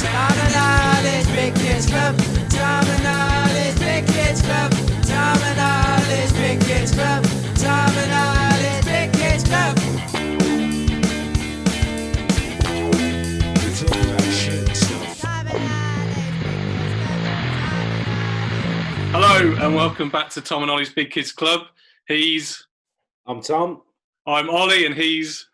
Tom and Ollie's Big Kids Club. Tom and Ollie's Big Kids Club. Tom and Ollie's Big Kids Club. Tom and Ollie's Big Kids Club. It's all that shit stuff. Tom and Ollie's Big Kids Club. Hello and welcome back to Tom and Ollie's Big Kids Club. I'm Tom. I'm Ollie and he's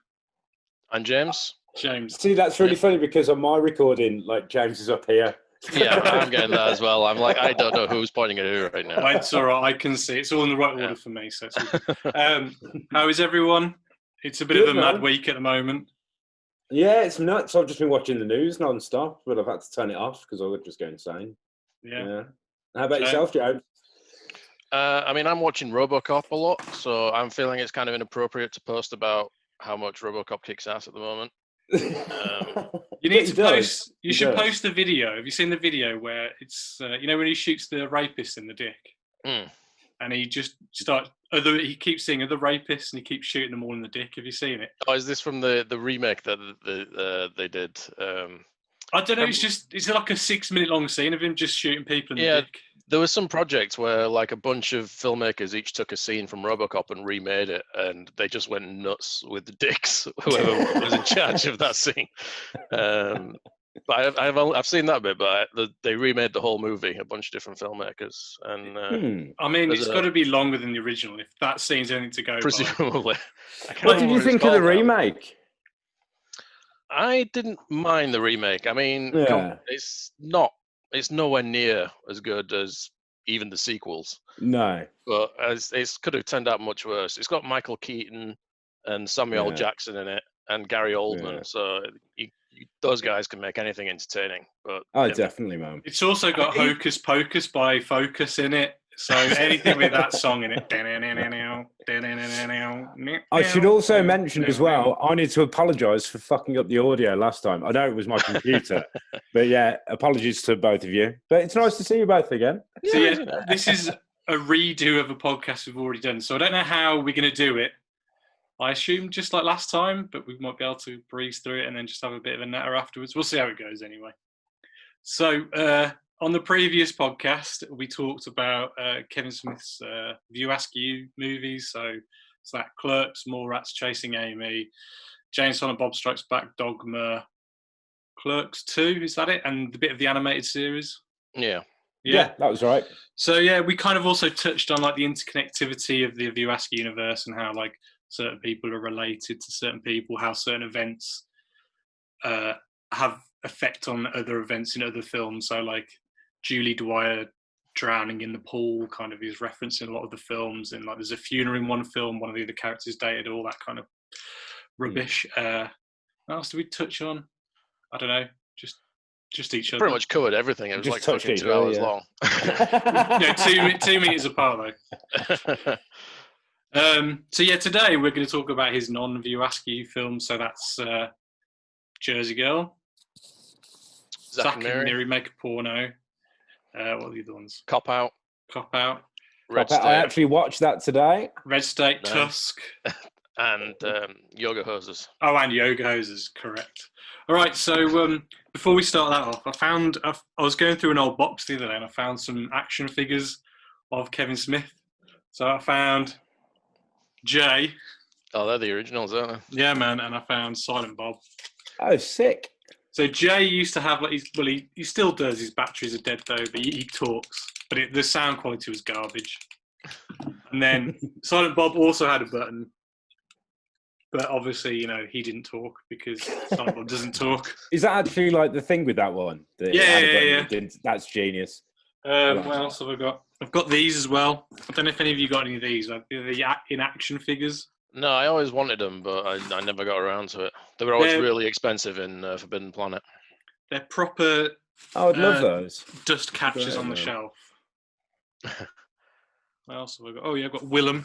I'm James. James. See, that's really funny because on my recording, like, James is up here. Yeah, I'm getting that as well. I'm like, I don't know who's pointing at who right now. It's all right, I can see. It's all in the right order for me. So it's all good. How is everyone? It's a bit Good, of a mad man. week at the moment. Yeah, it's nuts. I've just been watching the news non-stop, but I've had to turn it off because I would just go insane. Yeah. How about yourself, James? I mean, I'm watching RoboCop a lot, so I'm feeling it's kind of inappropriate to post about how much RoboCop kicks ass at the moment. You need to does. post. You He should does. post the video. Have you seen the video where it's when he shoots the rapist in the dick, Mm. and he just starts. He keeps seeing other rapists and he keeps shooting them all in the dick. Have you seen it? Oh, is this from the remake that they did? I don't know. It's like a 6-minute long scene of him just shooting people in the dick. There was some project where like a bunch of filmmakers each took a scene from RoboCop and remade it, and they just went nuts with the dicks. Whoever was in charge of that scene. But I've seen that bit, but they remade the whole movie. A bunch of different filmmakers, and I mean, There's it's got to be longer than the original if that scene's anything to go by. presumably. I can't What did remember you it's think of the called now. remake? I didn't mind the remake. I mean, Yeah. it's nowhere near as good as even the sequels. No. But it could have turned out much worse. It's got Michael Keaton and Samuel Yeah. Jackson in it and Gary Oldman. Yeah. So those guys can make anything entertaining. But Oh, yeah, definitely, man. It's also got Hocus Pocus by Focus in it. So anything with that song in it. I should also mention as well, I need to apologise for fucking up the audio last time. I know it was my computer, but yeah, apologies to both of you. But it's nice to see you both again. So yeah, this is a redo of a podcast we've already done. So I don't know how we're going to do it. I assume just like last time, but we might be able to breeze through it and then just have a bit of a natter afterwards. We'll see how it goes anyway. So on the previous podcast, we talked about Kevin Smith's View Askew movies. So it's that Clerks, Mallrats, Chasing Amy, James Raynor, Bob Strikes Back, Dogma, Clerks 2, is that it? And the bit of the animated series. yeah. Yeah, that was right. So yeah, we kind of also touched on like the interconnectivity of the View Askew universe and how like certain people are related to certain people, how certain events have effect on other events in other films. So like Julie Dwyer drowning in the pool kind of is referenced in a lot of the films, and like there's a funeral in one film, one of the other characters dated, all that kind of rubbish. What else did we touch on? I don't know, just each other. Pretty much covered everything. It was Just like touched fucking each 2 other, hours yeah. long. Yeah, 2 meters apart though. So yeah, today we're going to talk about his Non View Askew film. So that's Jersey Girl, Zack and Miri Make a Porno. What are the other ones? Cop Out, Cop Out, Red I State, actually watched that today. Red State, Nice. Tusk. and Yoga Hoses. Oh, and Yoga Hoses, correct. All right, so before we start that off, I was going through an old box the other day and I found some action figures of Kevin Smith. So I found Jay. Oh, they're the originals, aren't they? Yeah, man, and I found Silent Bob. Oh, sick. So Jay used to have, like, he still does. His batteries are dead though, but he talks. But the sound quality was garbage. And then Silent Bob also had a button, but obviously, he didn't talk because Silent Bob doesn't talk. Is that actually like the thing with that one? That it had a button Yeah. that didn't- That's genius. What else have I got? I've got these as well. I don't know if any of you got any of these, like the in-action figures. No, I always wanted them, but I never got around to it. They were always They're- really expensive in Forbidden Planet. They're proper Oh, I'd love those. dust catchers on the Right, shelf. What else have I got? Oh yeah, I've got Willem.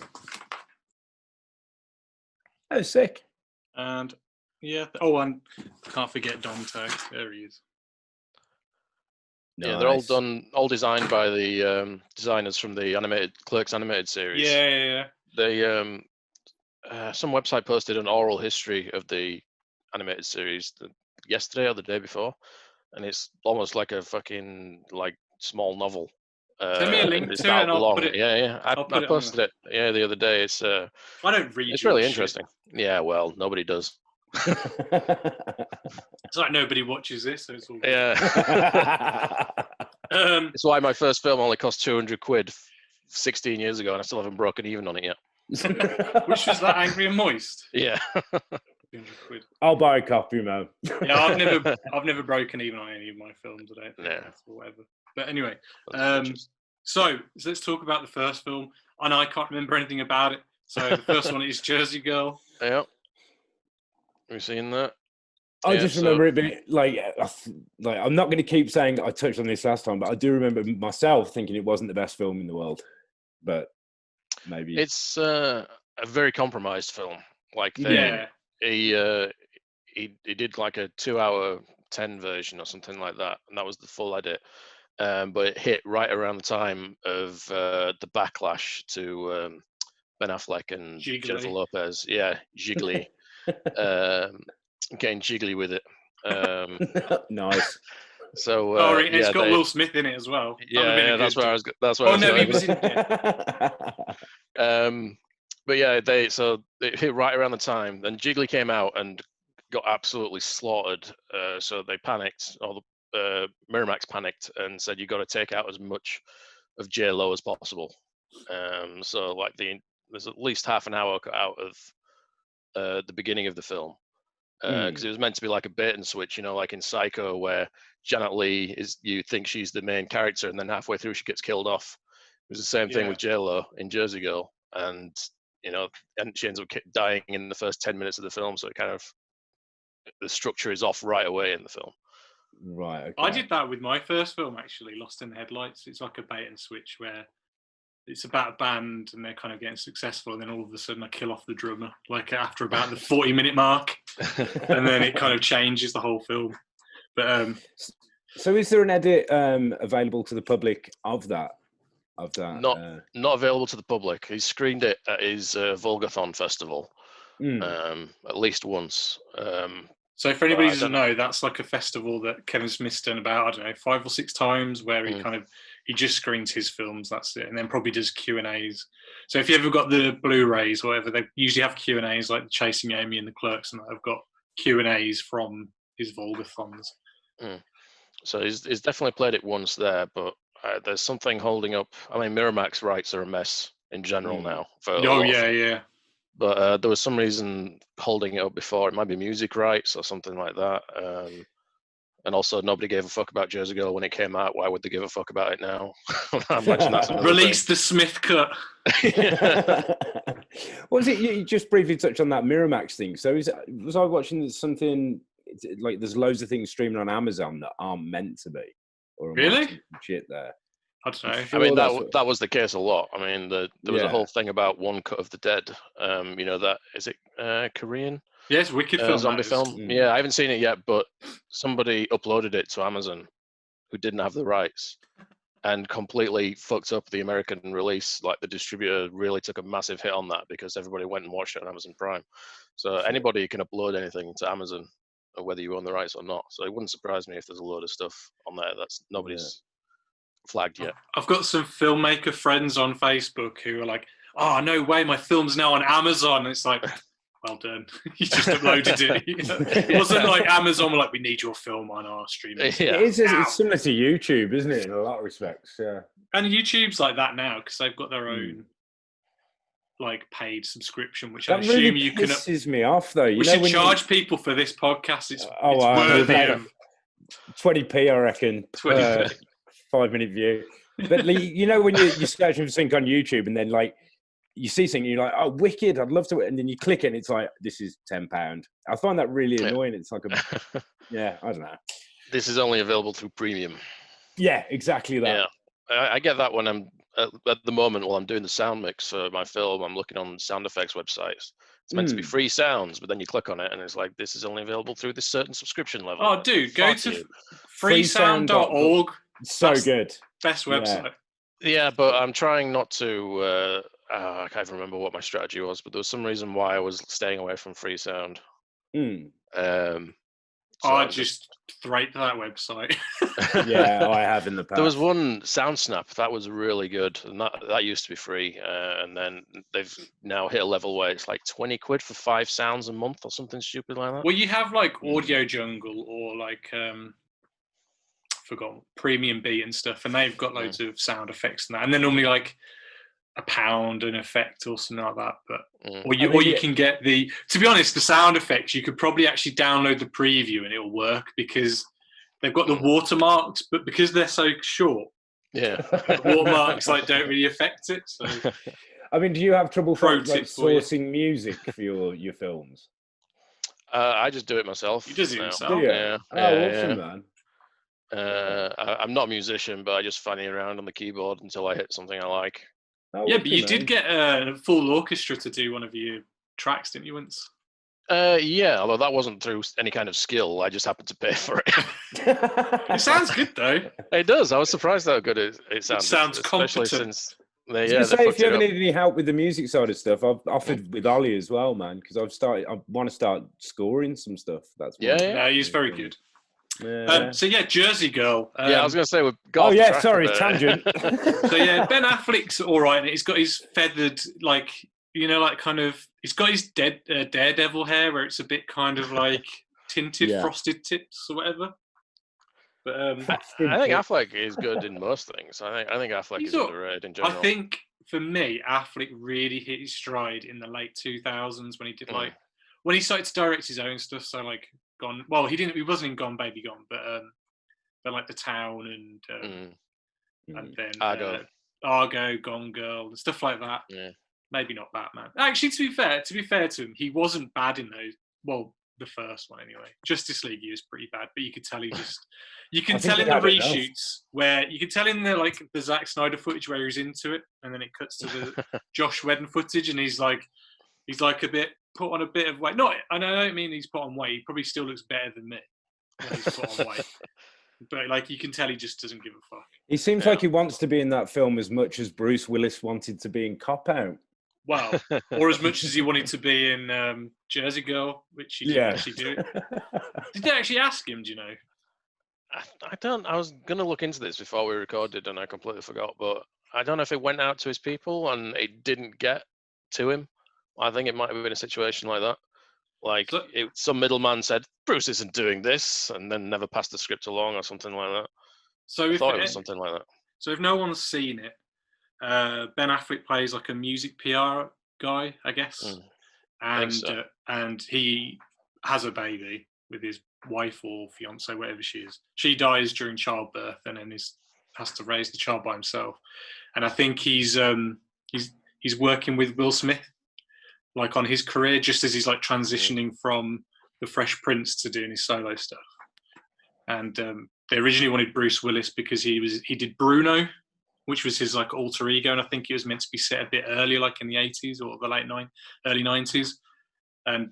Oh, sick. And yeah, and can't forget Dante. There he is. Yeah, they're all Nice. all designed by the designers from the Clerks animated series. Yeah. They some website posted an oral history of the animated series yesterday or the day before, and it's almost like a fucking like small novel. Send me a link it's to it that and I'll long. put it. Yeah. I I'll put it on posted it. Yeah, the other day. It's I don't read. it's your really shit. interesting. Yeah, well, nobody does. It's like nobody watches this, so it's all good. Yeah. It's why my first film only cost 200 quid 16 years ago, and I still haven't broken even on it yet. Which was that, Angry and Moist? Yeah. 200 quid. I'll buy a copy, man. Yeah, I've never broken even on any of my films. I don't think, or whatever. But anyway, so let's talk about the first film. And I can't remember anything about it. So the first one is Jersey Girl. Yeah. Have you seen that? I just remember it being like I'm not going to keep saying I touched on this last time, but I do remember myself thinking it wasn't the best film in the world. But maybe it's a very compromised film. Like he did like a 2-hour 10 version or something like that, and that was the full edit. But it hit right around the time of the backlash to Ben Affleck and Jennifer Lopez. Yeah, jiggly. Getting jiggly with it. Nice. So it's got Will Smith in it as well. Yeah, that's where I was. That's where. Oh no, he was in it. But yeah, they hit right around the time. Then Jiggly came out and got absolutely slaughtered. So they panicked, or the Miramax panicked and said, "You got to take out as much of J-Lo as possible." So like there's at least half an hour cut out of the beginning of the film. Because it was meant to be like a bait and switch, like in Psycho, where Janet Leigh you think she's the main character, and then halfway through she gets killed off. It was the same thing with J-Lo in Jersey Girl, and she ends up dying in the first 10 minutes of the film. So it kind of the structure is off right away in the film. Right. Okay. I did that with my first film actually, Lost in the Headlights. It's like a bait and switch where it's about a band and they're kind of getting successful, and then all of a sudden I kill off the drummer, like after about the 40-minute mark, and then it kind of changes the whole film. But so, is there an edit available to the public of that? Not available to the public. He screened it at his Vulgathon festival at least once. So for anybody who doesn't know, that's like a festival that Kevin Smith's done about, 5 or 6 times, where he just screens his films, that's it, and then probably does Q&As. So if you ever got the Blu-rays or whatever, they usually have Q&As like Chasing Amy and the Clerks, and I've got Q&As from his Vulgathons. So he's definitely played it once there, but there's something holding up. I mean, Miramax rights are a mess in general now. Yeah. But there was some reason holding it up before. It might be music rights or something like that. And also, nobody gave a fuck about Jersey Girl when it came out. Why would they give a fuck about it now? I imagine that's Release the Smith cut. Was it? You just briefly touched on that Miramax thing. So was I watching something like there's loads of things streaming on Amazon that aren't meant to be? Or really? Shit there. I don't know. I mean, that was the case a lot. I mean, there was a whole thing about One Cut of the Dead. That is it Korean? Yes, wicked film. Zombie film. Yeah, I haven't seen it yet, but somebody uploaded it to Amazon who didn't have the rights and completely fucked up the American release. Like the distributor really took a massive hit on that because everybody went and watched it on Amazon Prime. So anybody can upload anything to Amazon, whether you own the rights or not. So it wouldn't surprise me if there's a load of stuff on there that's nobody's flagged yet. I've got some filmmaker friends on Facebook who are like, "Oh, no way, my film's now on Amazon." And it's like, well done. You just uploaded it. It wasn't like Amazon were like, "We need your film on our streaming." Yeah. It's similar to YouTube, isn't it, in a lot of respects? Yeah. And YouTube's like that now because they've got their own like paid subscription, which I assume really you can. Pisses me off though. We should charge people for this podcast. It's worthy of 20p, I reckon. 20p. 5-minute view. But when you're searching for something on YouTube and then like you see something, you're like, "Oh, wicked! I'd love to," and then you click it, and it's like, "This is £10." I find that really annoying. It's like I don't know. This is only available through premium. Yeah, exactly that. Yeah, I get that when I'm at the moment while I'm doing the sound mix for my film. I'm looking on sound effects websites. It's meant to be free sounds, but then you click on it and it's like, this is only available through this certain subscription level. Oh, dude, go to freesound.org. So good. Best website. Yeah, but I'm trying not to. I can't even remember what my strategy was, but there was some reason why I was staying away from free sound. So I just thraped that website. Yeah, I have in the past. There was one SoundSnap that was really good, and that used to be free, and then they've now hit a level where it's like 20 quid for 5 sounds a month or something stupid like that. Well, you have like Audio Jungle or like forgot Premium Beat and stuff, and they've got loads of sound effects and that, and they're normally like £1 an effect or something like that. But or you can get the. To be honest, the sound effects you could probably actually download the preview and it'll work because they've got the watermarks, but because they're so short, the watermarks like don't really affect it. So, I mean, do you have trouble sourcing music for your films? I just do it myself. You just do it yourself. Do you? Yeah. Awesome, man. I'm not a musician, but I just fanny around on the keyboard until I hit something I like. Oh, yeah, but you did get a full orchestra to do one of your tracks, didn't you, once? Yeah, although that wasn't through any kind of skill. I just happened to pay for it. It sounds good, though. It does. I was surprised how good it sounds. It sounds especially competent. since If you ever need any help with the music side of stuff, I've offered with Ollie as well, man, because I want to start scoring some stuff. That's he's very good. Yeah. So yeah, Jersey Girl. I was going to say we've got. Sorry, tangent. So yeah, Ben Affleck's all right, and he's got his feathered, like kind of. He's got his Daredevil hair, where it's a bit kind of like tinted, frosted tips or whatever. But I think Affleck is good in most things. I think Affleck is underrated in general. I think for me, Affleck really hit his stride in the late 2000s when he did when he started to direct his own stuff. So like Gone. Well, he wasn't in Gone Baby Gone, but like The Town and then Argo, Gone Girl, and stuff like that. Yeah. Maybe not Batman. Actually, to be fair to him, he wasn't bad in those. Well, the first one anyway. Justice League, he was pretty bad, but you could tell you can tell in the reshoots where you can tell in the Zack Snyder footage where he's into it, and then it cuts to the Josh Whedon footage, and he's like a bit put on a bit of weight. I don't mean he's put on weight. He probably still looks better than me when he's put on weight. But like you can tell he just doesn't give a fuck. He seems like he wants to be in that film as much as Bruce Willis wanted to be in Cop Out. Wow. Or as much as he wanted to be in Jersey Girl, which he didn't actually do. Did they actually ask him, do you know? I don't. I was going to look into this before we recorded and I completely forgot, but I don't know if it went out to his people and it didn't get to him. I think it might have been a situation like that. Like some middleman said, Bruce isn't doing this, and then never passed the script along or something like that. So I thought it was something like that. So if no one's seen it, Ben Affleck plays like a music PR guy, I guess. And he has a baby with his wife or fiance, whatever she is. She dies during childbirth and then has to raise the child by himself. And I think he's working with Will Smith, like on his career, just as he's like transitioning from the Fresh Prince to doing his solo stuff. And they originally wanted Bruce Willis because he did Bruno, which was his like alter ego, and I think it was meant to be set a bit earlier, like in the 80s or the early 90s. And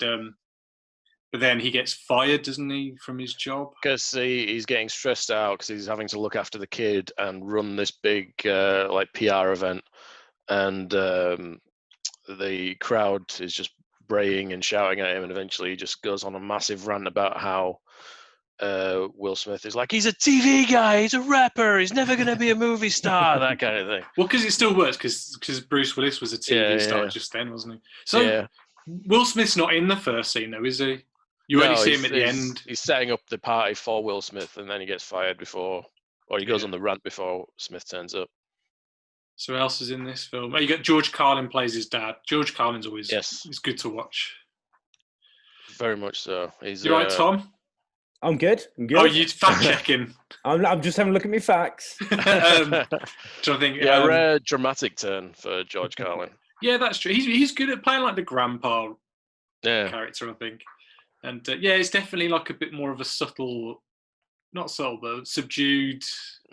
but then he gets fired, doesn't he, from his job? Because he's getting stressed out because he's having to look after the kid and run this big like PR event, and the crowd is just braying and shouting at him, and eventually he just goes on a massive rant about how Will Smith is like, he's a TV guy, he's a rapper, he's never going to be a movie star, that kind of thing. Well, because it still works, because Bruce Willis was a TV star just then, wasn't he? So Will Smith's not in the first scene, though, is he? You only see him at the end. He's setting up the party for Will Smith, and then he gets fired before, or he goes on the rant before Smith turns up. So who else is in this film? Oh, you got George Carlin plays his dad. George Carlin's always it's good to watch. Very much so. He's you right, Tom? I'm good. Oh, you fact checking? I'm just having a look at my facts. I think a rare dramatic turn for George Carlin. Yeah, that's true. He's good at playing like the grandpa character, I think. And it's definitely like a bit more of a subtle, not subtle, but subdued,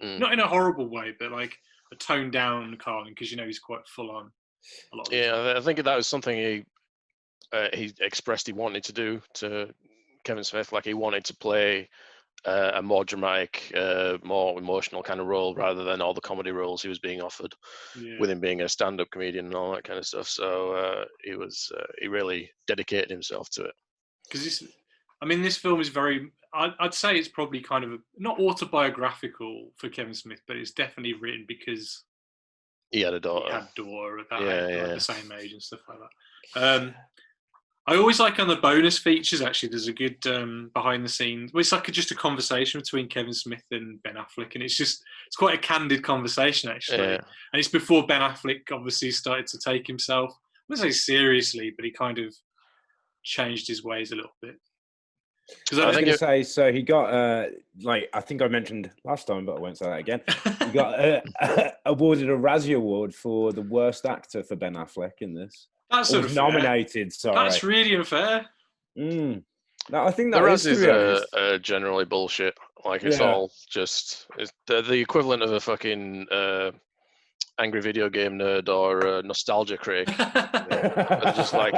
not in a horrible way, but like a toned down Carlin, because he's quite full on. A lot of I think that was something he expressed he wanted to do to Kevin Smith. Like he wanted to play a more dramatic, more emotional kind of role rather than all the comedy roles he was being offered, with him being a stand-up comedian and all that kind of stuff. So he really dedicated himself to it. Because I mean, this film is very. I'd say it's probably kind of not autobiographical for Kevin Smith, but it's definitely written because he had a daughter. He had a daughter at that Yeah, age, yeah. like the same age and stuff like that. I always like on the bonus features. Actually, there's a good behind the scenes. Well, it's like just a conversation between Kevin Smith and Ben Affleck, and it's quite a candid conversation actually. Yeah. And it's before Ben Affleck obviously started to take himself, I wouldn't say seriously, but he kind of changed his ways a little bit. Because I was going to say, so he got like I think I mentioned last time, but I won't say that again. He got awarded a Razzie Award for the worst actor for Ben Affleck in this. That's sort of nominated. Sorry, that's really unfair. No, I think the that Razzies are generally bullshit. Like it's all just the equivalent of a fucking angry video game nerd or a nostalgia critic. Just like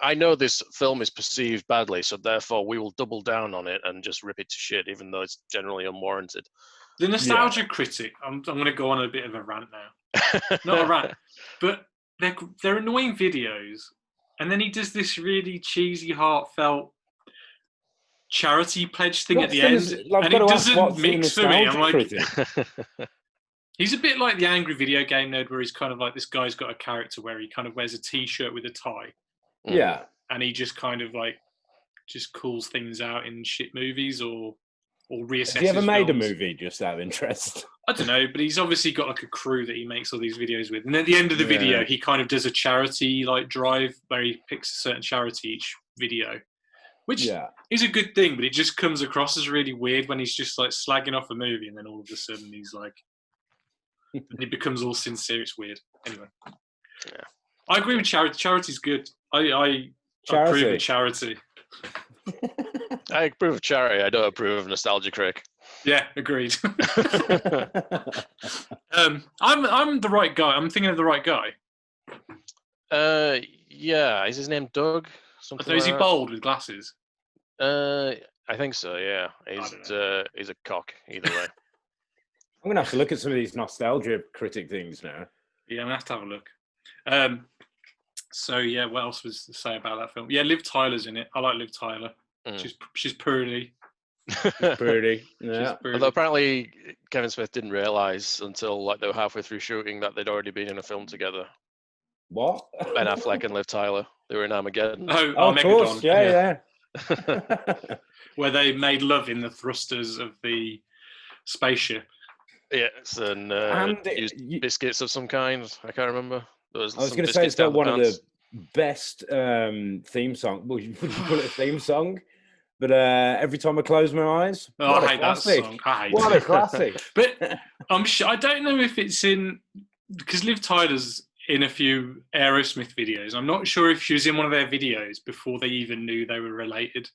I know this film is perceived badly, so therefore we will double down on it and just rip it to shit, even though it's generally unwarranted. The nostalgia critic. I'm going to go on a bit of a rant now. Not a rant, but they're annoying videos, and then he does this really cheesy, heartfelt charity pledge thing at the end, and it doesn't mix for me. I'm like, he's a bit like the angry video game nerd, where he's kind of like, this guy's got a character where he kind of wears a t-shirt with a tie, and he just kind of like just calls things out in shit movies or reassesses. Have you ever made films. a movie just out of interest? I don't know, but he's obviously got like a crew that he makes all these videos with. And at the end of the video, he kind of does a charity like drive where he picks a certain charity each video, which is a good thing, but it just comes across as really weird when he's just like slagging off a movie and then all of a sudden he's like, and he becomes all sincere. It's weird. Anyway, I agree with charity. Charity's good. I approve of charity. I approve of charity. I don't approve of nostalgia critic. Yeah, agreed. I'm the right guy. I'm thinking of the right guy. Yeah. Is his name Doug? Something Is he bald with glasses? I think so. Yeah. He's a cock either way. I'm gonna have to look at some of these nostalgia critic things now. Yeah, I'm gonna have to have a look. So yeah, what else was to say about that film? Yeah, Liv Tyler's in it. I like Liv Tyler. She's pretty. Pretty. Yeah. Although apparently Kevin Smith didn't realise until like they were halfway through shooting that they'd already been in a film together. What? Ben Affleck and Liv Tyler. They were in Armageddon. Oh, of course. Yeah. Where they made love in the thrusters of the spaceship. Yes, and used biscuits of some kind. I can't remember. I was going to say it's got one of the best theme songs. Well, you call it a theme song, but every time I close my eyes, I hate that song. What a classic! But I'm sure I don't know if it's in because Liv Tyler's in a few Aerosmith videos. I'm not sure if she was in one of their videos before they even knew they were related.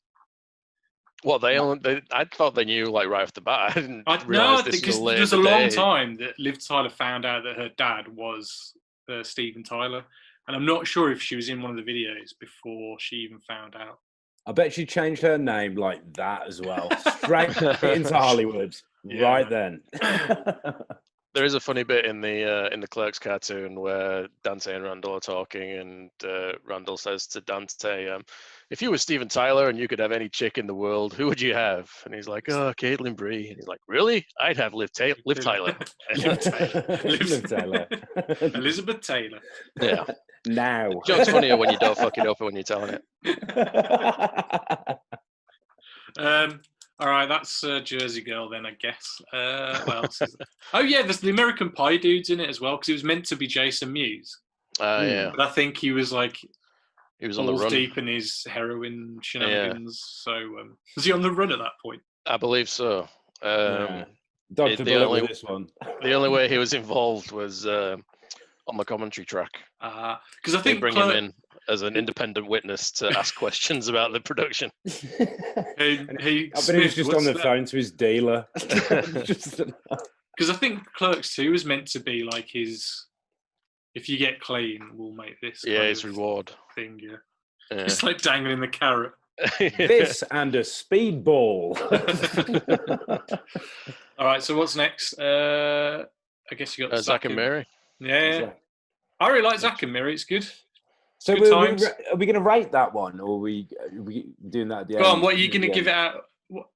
Well, I thought they knew like right off the bat. I didn't realize this was it was a long time that Liv Tyler found out that her dad was Steven Tyler, and I'm not sure if she was in one of the videos before she even found out. I bet she changed her name like that as well, straight into Hollywood right then. There is a funny bit in the Clerks cartoon where Dante and Randall are talking, and Randall says to Dante, "If you were Steven Tyler and you could have any chick in the world, who would you have?" And he's like, "Oh, Caitlin Bree." And he's like, "Really? I'd have Liv Tyler." Liv Tyler. Elizabeth Taylor. Yeah. Now. The joke's funnier when you don't fuck it up when you're telling it. All right, that's Jersey Girl then, I guess. What else is there? Oh yeah, there's the American Pie dude's in it as well because it was meant to be Jason Mewes. Yeah. But I think he was like he was on the run, deep in his heroin shenanigans. So was he on the run at that point? I believe so. Dodged the bullet with this one. The only way he was involved was on the commentary track. Because I think they bring him in as an independent witness to ask questions about the production. I bet he was just on the phone to his dealer. Because I think Clerks 2 was meant to be like his, if you get clean, we'll make this. His reward thing. Yeah. It's like dangling the carrot. This and a speedball. All right, so what's next? I guess you got Zack and Miri. Yeah. I really like Zack and Miri. It's good. So Good times. are we going to rate that one, or are we doing that at the end? Go on, what are you going to give it out? What?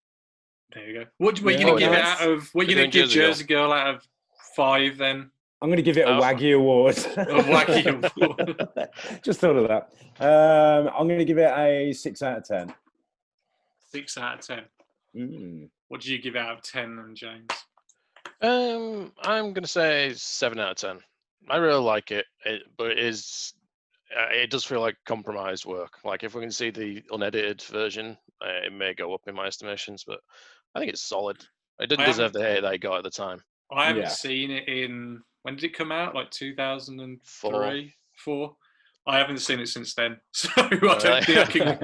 There you go. What are you Yeah, going to give it nice. out of? What are you going to give Jersey Girl out of 5 then? I'm going to give it a Waggy Award. A Waggy Award. Just thought of that. I'm going to give it a 6 out of 10. 6 out of 10. What do you give out of 10 then, James? I'm going to say 7 out of 10. I really like it, but it does feel like compromised work. Like if we can see the unedited version, it may go up in my estimations, but I think it's solid. It didn't deserve the hate that it got at the time. I haven't seen it in, when did it come out? Like 2003, 4? I haven't seen it since then, so I don't think I can.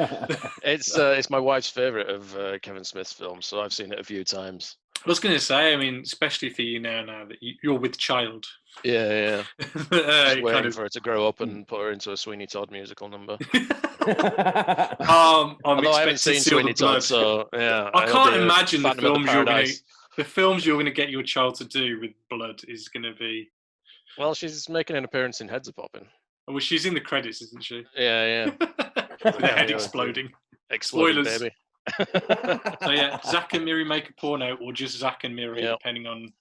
It's my wife's favorite of Kevin Smith's films, so I've seen it a few times. I was going to say, I mean, especially for you now that you're with child. Yeah. Just waiting for her to grow up and put her into a Sweeney Todd musical number. Although I haven't seen Sweeney Todd, so yeah. I can't imagine the films you're going to get your child to do with blood is going to be. Well, she's making an appearance in Heads Are Popping. Oh, well, she's in the credits, isn't she? Yeah. With her head exploding. Spoilers, baby. So yeah, Zack and Miri make a porno, or just Zack and Miri, depending on.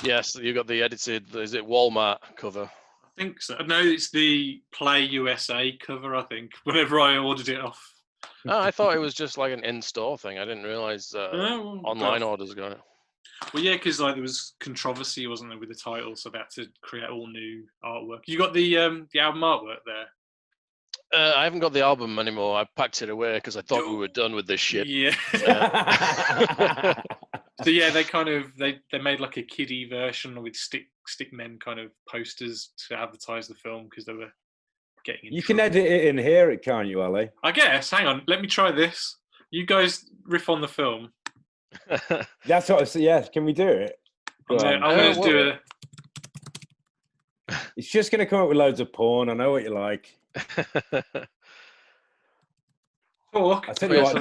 Yes, you got the edited. Is it Walmart cover? I think so. No, it's the Play USA cover. I think whenever I ordered it off. Oh, I thought it was just like an in-store thing. I didn't realize online orders going. Well, yeah, because like there was controversy, wasn't there, with the title, so they had to create all new artwork. You got the album artwork there. I haven't got the album anymore. I packed it away because I thought we were done with this shit. Yeah. So yeah, they made like a kiddie version with stick men kind of posters to advertise the film because they were getting. You can edit it in here, can't you, Ollie? I guess. Hang on, let me try this. You guys riff on the film. That's what I said. Yeah, can we do it? I'm going to do it. It's just going to come up with loads of porn. I know what you like. Talk. I tell you what.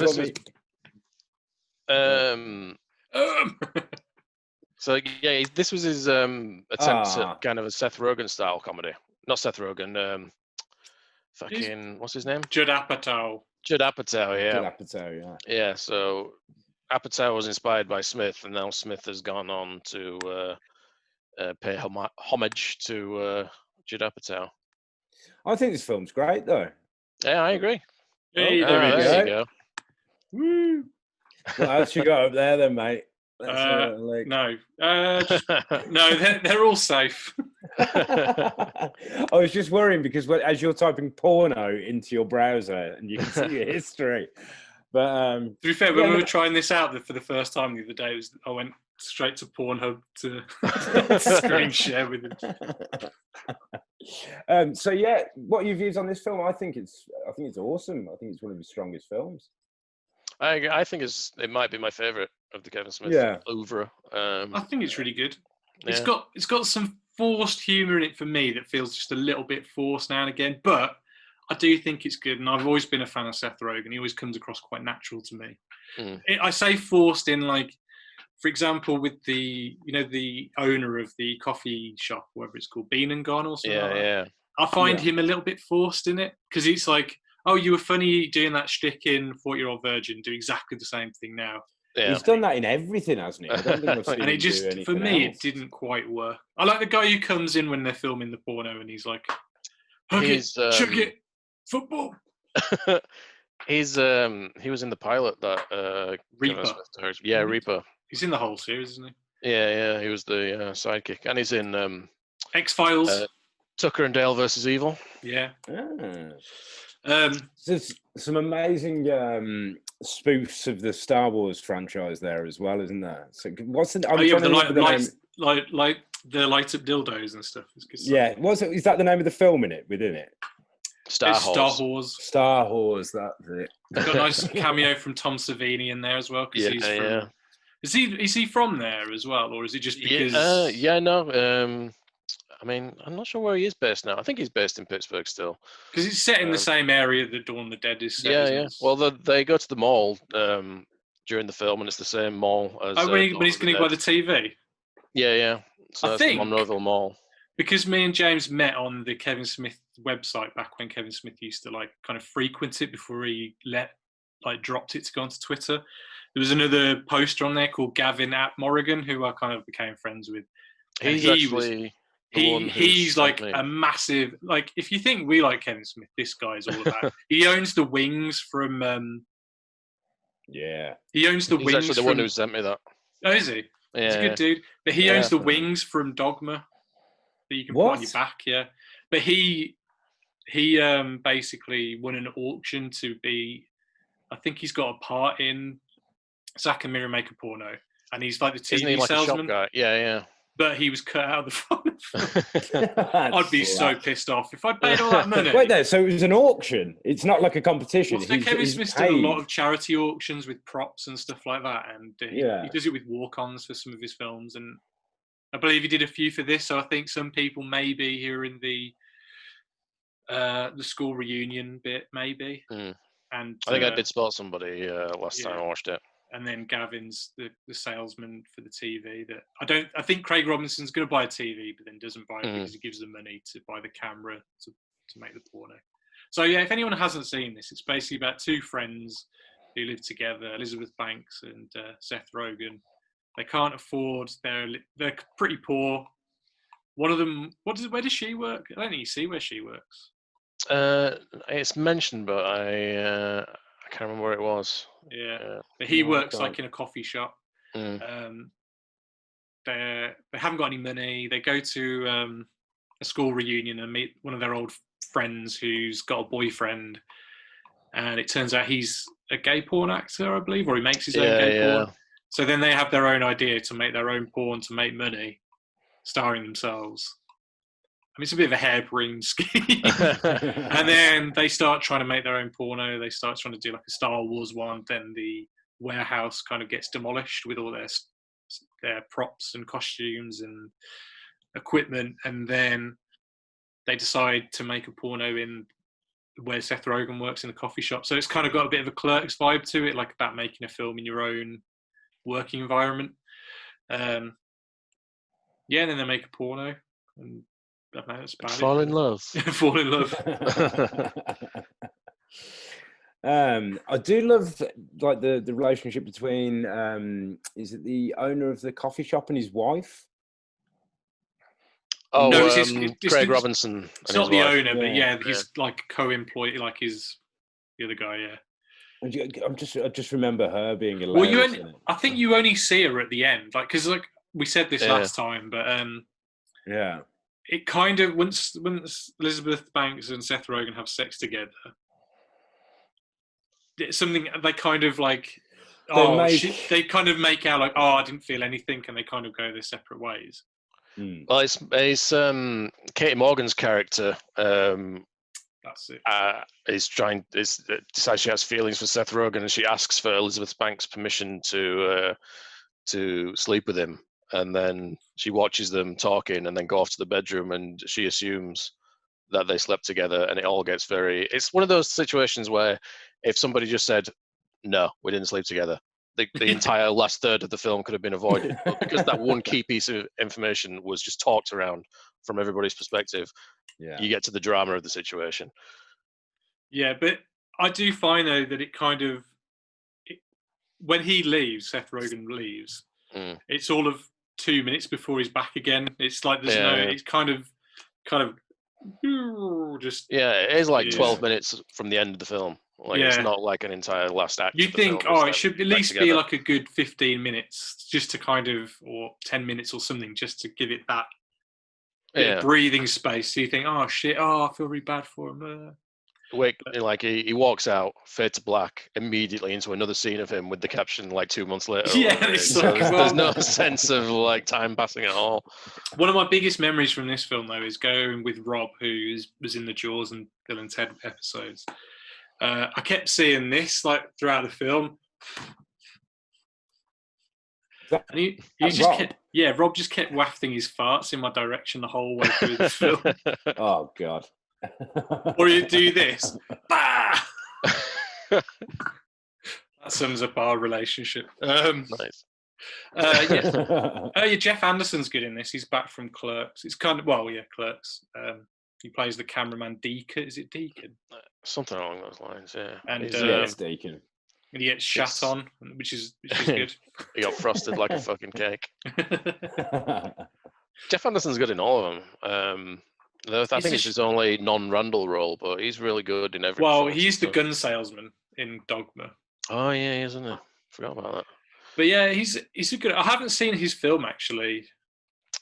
So yeah, this was his attempt at kind of a Seth Rogen style comedy. Not Seth Rogen. What's his name? Judd Apatow. Judd Apatow. Yeah. Judd Apatow. Yeah. Yeah. So Apatow was inspired by Smith, and now Smith has gone on to pay homage to Judd Apatow. I think this film's great, though. Yeah, I agree. Hey, there you go. Woo! What else you got up there, then, mate? No, they're all safe. I was just worrying because as you're typing porno into your browser, and you can see your history. But to be fair, when we were trying this out for the first time the other day, I went straight to Pornhub to screen share with him. So yeah, what are your views on this film? I think it's awesome. I think it's one of his strongest films. I think it might be my favorite of the Kevin Smith oeuvre. I think it's really good. Yeah. It's got some forced humour in it for me that feels just a little bit forced now and again, but I do think it's good, and I've always been a fan of Seth Rogen. He always comes across quite natural to me. I say forced in, like, for example, with the owner of the coffee shop, whatever it's called, Bean and Gone or something. Yeah. I find him a little bit forced in it because it's like, oh, you were funny doing that shtick in 40-Year-Old Virgin. Do exactly the same thing now. Yeah. He's done that in everything, hasn't he? I don't think I've seen and it just, for me, else. It didn't quite work. I like the guy who comes in when they're filming the porno and he's like, hug it, chuck it, football. He was in the pilot that Reaper. Yeah, Reaper. He's in the whole series, isn't he? Yeah. He was the sidekick, and he's in X-Files. Tucker and Dale versus Evil. Yeah. There's some amazing spoofs of the Star Wars franchise there as well, isn't there? So what's the? Like the light up dildos and stuff. Yeah, is that the name of the film within it? Star Wars. Star Wars. That's it. Got a nice cameo from Tom Savini in there as well. Yeah. Is he from there as well, or is it just because? No. I mean, I'm not sure where he is based now. I think he's based in Pittsburgh still. Because it's set in the same area that Dawn of the Dead is set. Yeah. Well, they go to the mall during the film, and it's the same mall as. When he's going to go by the TV. Yeah. So I think Monroeville Mall. because me and James met on the Kevin Smith website back when Kevin Smith used to like kind of frequent it before he dropped it to go onto Twitter. There was another poster on there called Gavin at Morrigan, who I kind of became friends with. And he's like a massive, like, if you think we like Kevin Smith, this guy's all about. He owns the wings from. He owns the wings. He's actually the one who sent me that. Oh, is he? Yeah, he's a good dude. But he owns the wings from Dogma that you can put on your back. Yeah, but he basically won an auction to be. I think he's got a part in Zack and Miri Make a Porno, and he's like the TV Isn't he like salesman. A shop guy? Yeah. But he was cut out of the front. I'd be so pissed off if I paid all that money. Wait there, so it was an auction. It's not like a competition. Well, so Kevin Smith's done a lot of charity auctions with props and stuff like that, and he does it with walk-ons for some of his films, and I believe he did a few for this. So I think some people maybe here in the school reunion bit, maybe. And I think I did spot somebody last time I watched it. And then Gavin's the salesman for the TV. I think Craig Robinson's going to buy a TV, but then doesn't buy it because he gives them money to buy the camera to make the porno. So yeah, if anyone hasn't seen this, it's basically about two friends who live together, Elizabeth Banks and Seth Rogen. They can't afford. They're pretty poor. One of them. Where does she work? I don't think you see where she works. It's mentioned, but I can't remember where it was. Yeah, but he works like in a coffee shop. They haven't got any money. They go to a school reunion and meet one of their old friends who's got a boyfriend, and it turns out he's a gay porn actor, I believe, or he makes his own gay porn. So then they have their own idea to make their own porn to make money, starring themselves. I mean, it's a bit of a harebrained scheme. And then they start trying to make their own porno. They start trying to do like a Star Wars one. Then the warehouse kind of gets demolished with all their props and costumes and equipment. And then they decide to make a porno in where Seth Rogen works in a coffee shop. So it's kind of got a bit of a Clerks vibe to it, like about making a film in your own working environment. And then they make a porno. And fall in love. Fall in love. I do love like the relationship between is it the owner of the coffee shop and his wife? Oh, no, it's Craig Robinson. It's not the owner, but he's like co-employee, like he's the other guy. Yeah. I just remember her being hilarious. Well, I think you only see her at the end, like because like we said this last time, but it kind of once Elizabeth Banks and Seth Rogen have sex together, it's something they kind of like. They kind of make out like, I didn't feel anything, and they kind of go their separate ways. Well, it's Katie Morgan's character. That's it. Decides she has feelings for Seth Rogen, and she asks for Elizabeth Banks' permission to sleep with him. And then she watches them talking and then go off to the bedroom, and she assumes that they slept together, and it all gets it's one of those situations where if somebody just said, no, we didn't sleep together, the entire last third of the film could have been avoided. But because that one key piece of information was just talked around from everybody's perspective, you get to the drama of the situation. Yeah, but I do find, though, that it kind of, when he leaves, Seth Rogen leaves, it's all of 2 minutes before he's back again. It's like it's kind of just it is like 12 minutes from the end of the film. Like it's not like an entire last act. You think it should at least be like a good 15 minutes just to kind of, or 10 minutes or something, just to give it that bit of breathing space. So you think, oh shit, I feel really bad for him. Like he walks out, fade to black, immediately into another scene of him with the caption like 2 months later. There's no sense of like time passing at all. One of my biggest memories from this film, though, is going with Rob, who was in the Jaws and Bill and Ted episodes. I kept seeing this like throughout the film, and he just kept, Rob just kept wafting his farts in my direction the whole way through the film. Oh God. Or you do this. Bah! That sums up our relationship. Nice. Yeah, Jeff Anderson's good in this. He's back from Clerks. It's kind of Clerks. He plays the cameraman Deacon. Is it Deacon? Something along those lines, yeah. And it's Deacon. And he gets shat on, which is good. He got frosted like a fucking cake. Jeff Anderson's good in all of them. I think it's his only non-Randall role, but he's really good in every. Well, he's the gun salesman in Dogma. Oh yeah, isn't he? Forgot about that. But yeah, he's a good. I haven't seen his film actually.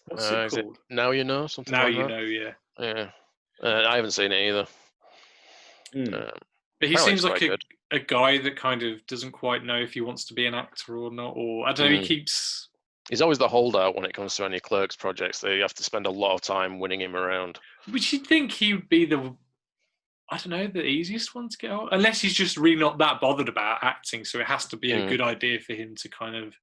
What's it called? Now You Know, something Now like You that? Know, yeah. Yeah. I haven't seen it either. But he seems like a guy that kind of doesn't quite know if he wants to be an actor or not, or I don't know. He's always the holdout when it comes to any Clerks projects. They have to spend a lot of time winning him around. Which you'd think he would be the easiest one to get out, unless he's just really not that bothered about acting. So it has to be a good idea for him to kind of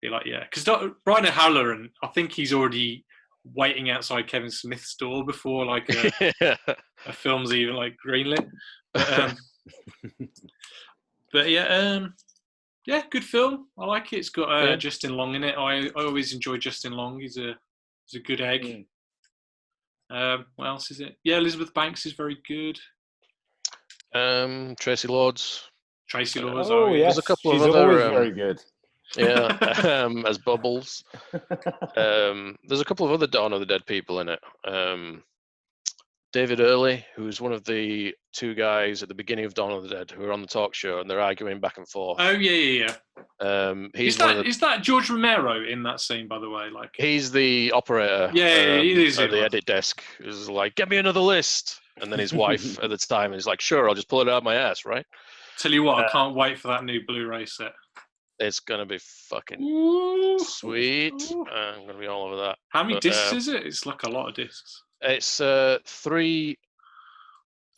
be like, yeah. Because Brian O'Halloran, I think he's already waiting outside Kevin Smith's door before like a film's even like greenlit. But yeah, good film. I like it. It's got Justin Long in it. I always enjoy Justin Long. He's a good egg. What else is it? Yeah, Elizabeth Banks is very good. Tracy Lords. Oh yeah, there's a couple She's of other. Always very good. Yeah, as Bubbles. There's a couple of other Dawn of the Dead people in it. David Early, who's one of the two guys at the beginning of Dawn of the Dead who are on the talk show and they're arguing back and forth. Oh yeah. Is that George Romero in that scene, by the way? Like he's the operator. Yeah, he is at the edit desk. He's like, "Get me another list," and then his wife at the time is like, "Sure, I'll just pull it out of my ass, right?" Tell you what, I can't wait for that new Blu-ray set. It's gonna be fucking sweet. I'm gonna be all over that. How many discs is it? It's like a lot of discs. It's 3,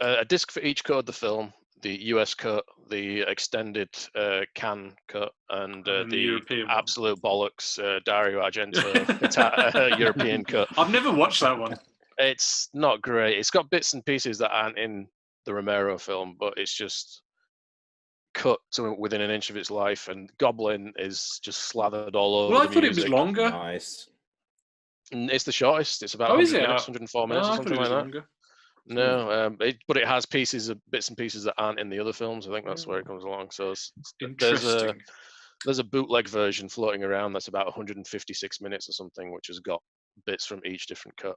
a disc for each cut of the film, the US cut, the extended Cannes cut, and the European absolute bollocks Dario Argento European cut. I've never watched that one. It's not great. It's got bits and pieces that aren't in the Romero film, but it's just cut to within an inch of its life, and Goblin is just slathered all over. Well, I thought it was longer. Nice. It's the shortest. It's about 100 minutes, 104 minutes, or something like that. Longer. No, but it has bits and pieces that aren't in the other films. I think that's where it comes along. So there's a bootleg version floating around that's about 156 minutes or something, which has got bits from each different cut.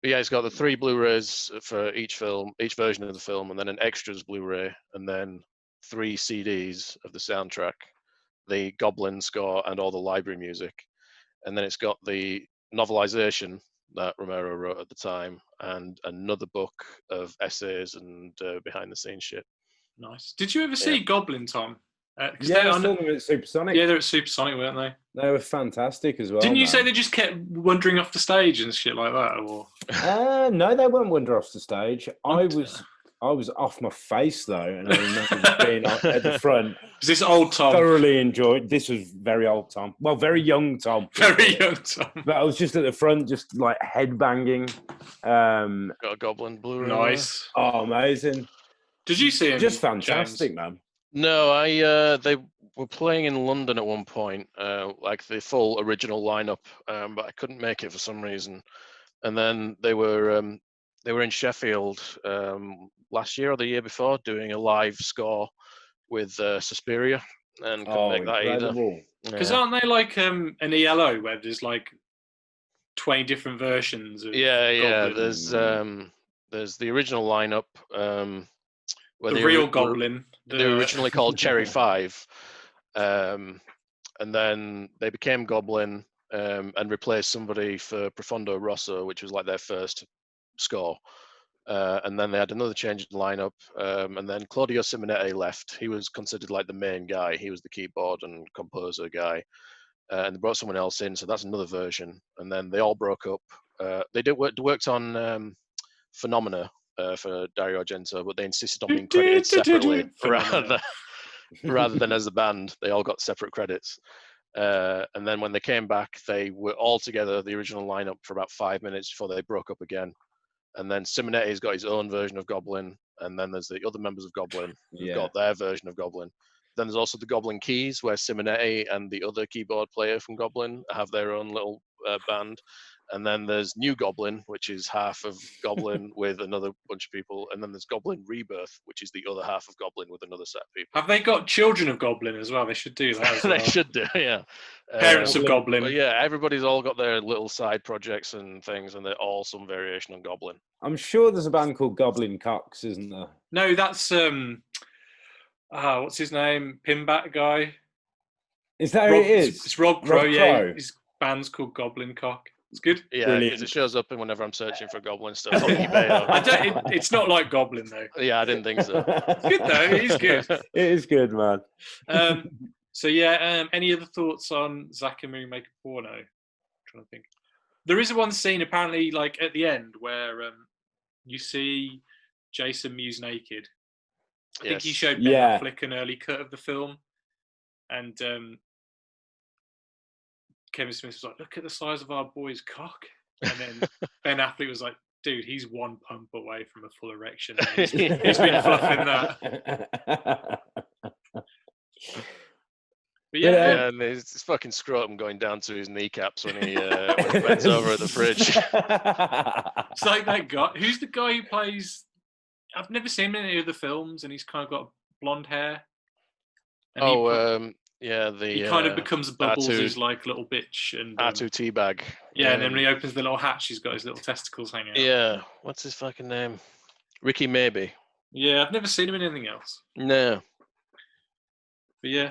But yeah, it's got the 3 Blu-rays for each version of the film, and then an extras Blu-ray, and then 3 CDs of the soundtrack, the Goblin score, and all the library music. And then it's got the novelization that Romero wrote at the time, and another book of essays and behind-the-scenes shit. Nice. Did you ever see Goblin, Tom? I saw them at Supersonic. Yeah, they were at Supersonic, weren't they? They were fantastic as well. Didn't you say they just kept wandering off the stage and shit like that? Or no, they weren't wandering off the stage. I was off my face though, and I remember being at the front. Is this old Tom? Thoroughly enjoyed. This was very old Tom. Well, very young Tom. Very young Tom. But I was just at the front, just like headbanging. Got a Goblin Blu-ray. Nice. Oh, amazing. Did you see him? Just fantastic, James? man. No, they were playing in London at one point, like the full original lineup, but I couldn't make it for some reason. And then they were in Sheffield last year or the year before doing a live score with Suspiria, and couldn't make that either. Because aren't they like an ELO where there's like 20 different versions of Goblin? There's the original lineup. The real Goblin. They were originally called Cherry 5, and then they became Goblin and replaced somebody for Profondo Rosso, which was like their first score. And then they had another change in the lineup, and then Claudio Simonetti left. He was considered like the main guy. He was the keyboard and composer guy, and they brought someone else in. So that's another version. And then they all broke up. They worked on Phenomena for Dario Argento, but they insisted on being credited separately rather than as a band. They all got separate credits. And then when they came back, they were all together, the original lineup, for about 5 minutes before they broke up again. And then Simonetti's got his own version of Goblin, and then there's the other members of Goblin who've got their version of Goblin. Then there's also the Goblin Keys, where Simonetti and the other keyboard player from Goblin have their own little band. And then there's New Goblin, which is half of Goblin with another bunch of people. And then there's Goblin Rebirth, which is the other half of Goblin with another set of people. Have they got Children of Goblin as well? They should do that as well. They should do, yeah. Parents of Goblin. But yeah, everybody's all got their little side projects and things, and they're all some variation on Goblin. I'm sure there's a band called Goblin Cox, isn't there? No, that's what's his name? Pinback guy. Is that who it is? It's Rob Crow. Yeah, Crow. his band's called Goblin Cock. It's good. Yeah, because it shows up whenever I'm searching for Goblin stuff on eBay. It's not like Goblin though. Yeah, I didn't think so. It's good though. It is good. It is good, man. So yeah, any other thoughts on Zack and Miri Make a Porno? I'm trying to think. There is one scene apparently, like at the end, where you see Jason Mewes naked. I think he showed Ben Affleck an early cut of the film, and Kevin Smith was like, "Look at the size of our boy's cock," and then Ben Affleck was like, "Dude, he's one pump away from a full erection. He's been fluffing that." But yeah, and his fucking scrotum going down to his kneecaps when he bends over at the fridge. It's like that guy. Who's the guy who plays? I've never seen him in any of the films, and he's kind of got blonde hair. And he kind of becomes Bubbles' his like little bitch and R2 teabag. Yeah, and then when he opens the little hatch, he's got his little testicles hanging out. Yeah, what's his fucking name? Ricky Maybe. Yeah, I've never seen him in anything else. No. But yeah.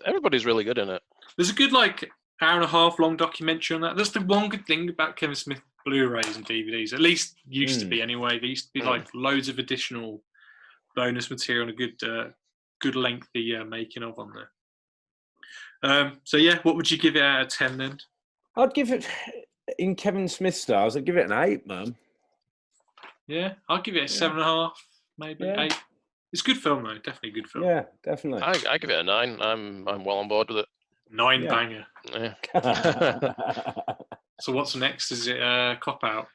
Everybody's really good in it. There's a good like hour and a half long documentary on that. That's the one good thing about Kevin Smith Blu-rays and DVDs. At least used to be anyway. There used to be like loads of additional bonus material and a good lengthy making of on there. So yeah, what would you give it out of 10 then? I'd give it, in Kevin Smith styles, I'd give it an 8, man. Yeah, I'll give it a 7.5, maybe 8. It's a good film though, definitely a good film. Yeah, definitely. I give it a 9. I'm well on board with it. 9 banger. Yeah. So what's next? Is it Cop Out?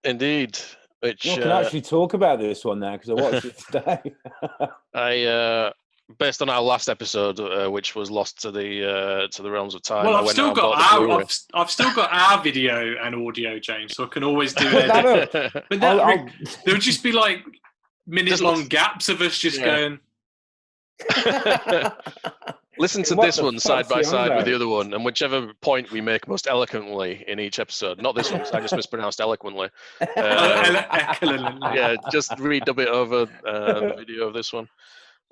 Indeed. Which I can actually talk about this one now because I watched it today. Based on our last episode, which was lost to the realms of time. Well, I've still got our video and audio, James, so I can always do it. But there would just be like minute-long gaps of us just going. Listen to this one side by side with the other one, and whichever point we make most eloquently in each episode. Not this one, because I just mispronounced eloquently. Yeah, just redub it over the video of this one.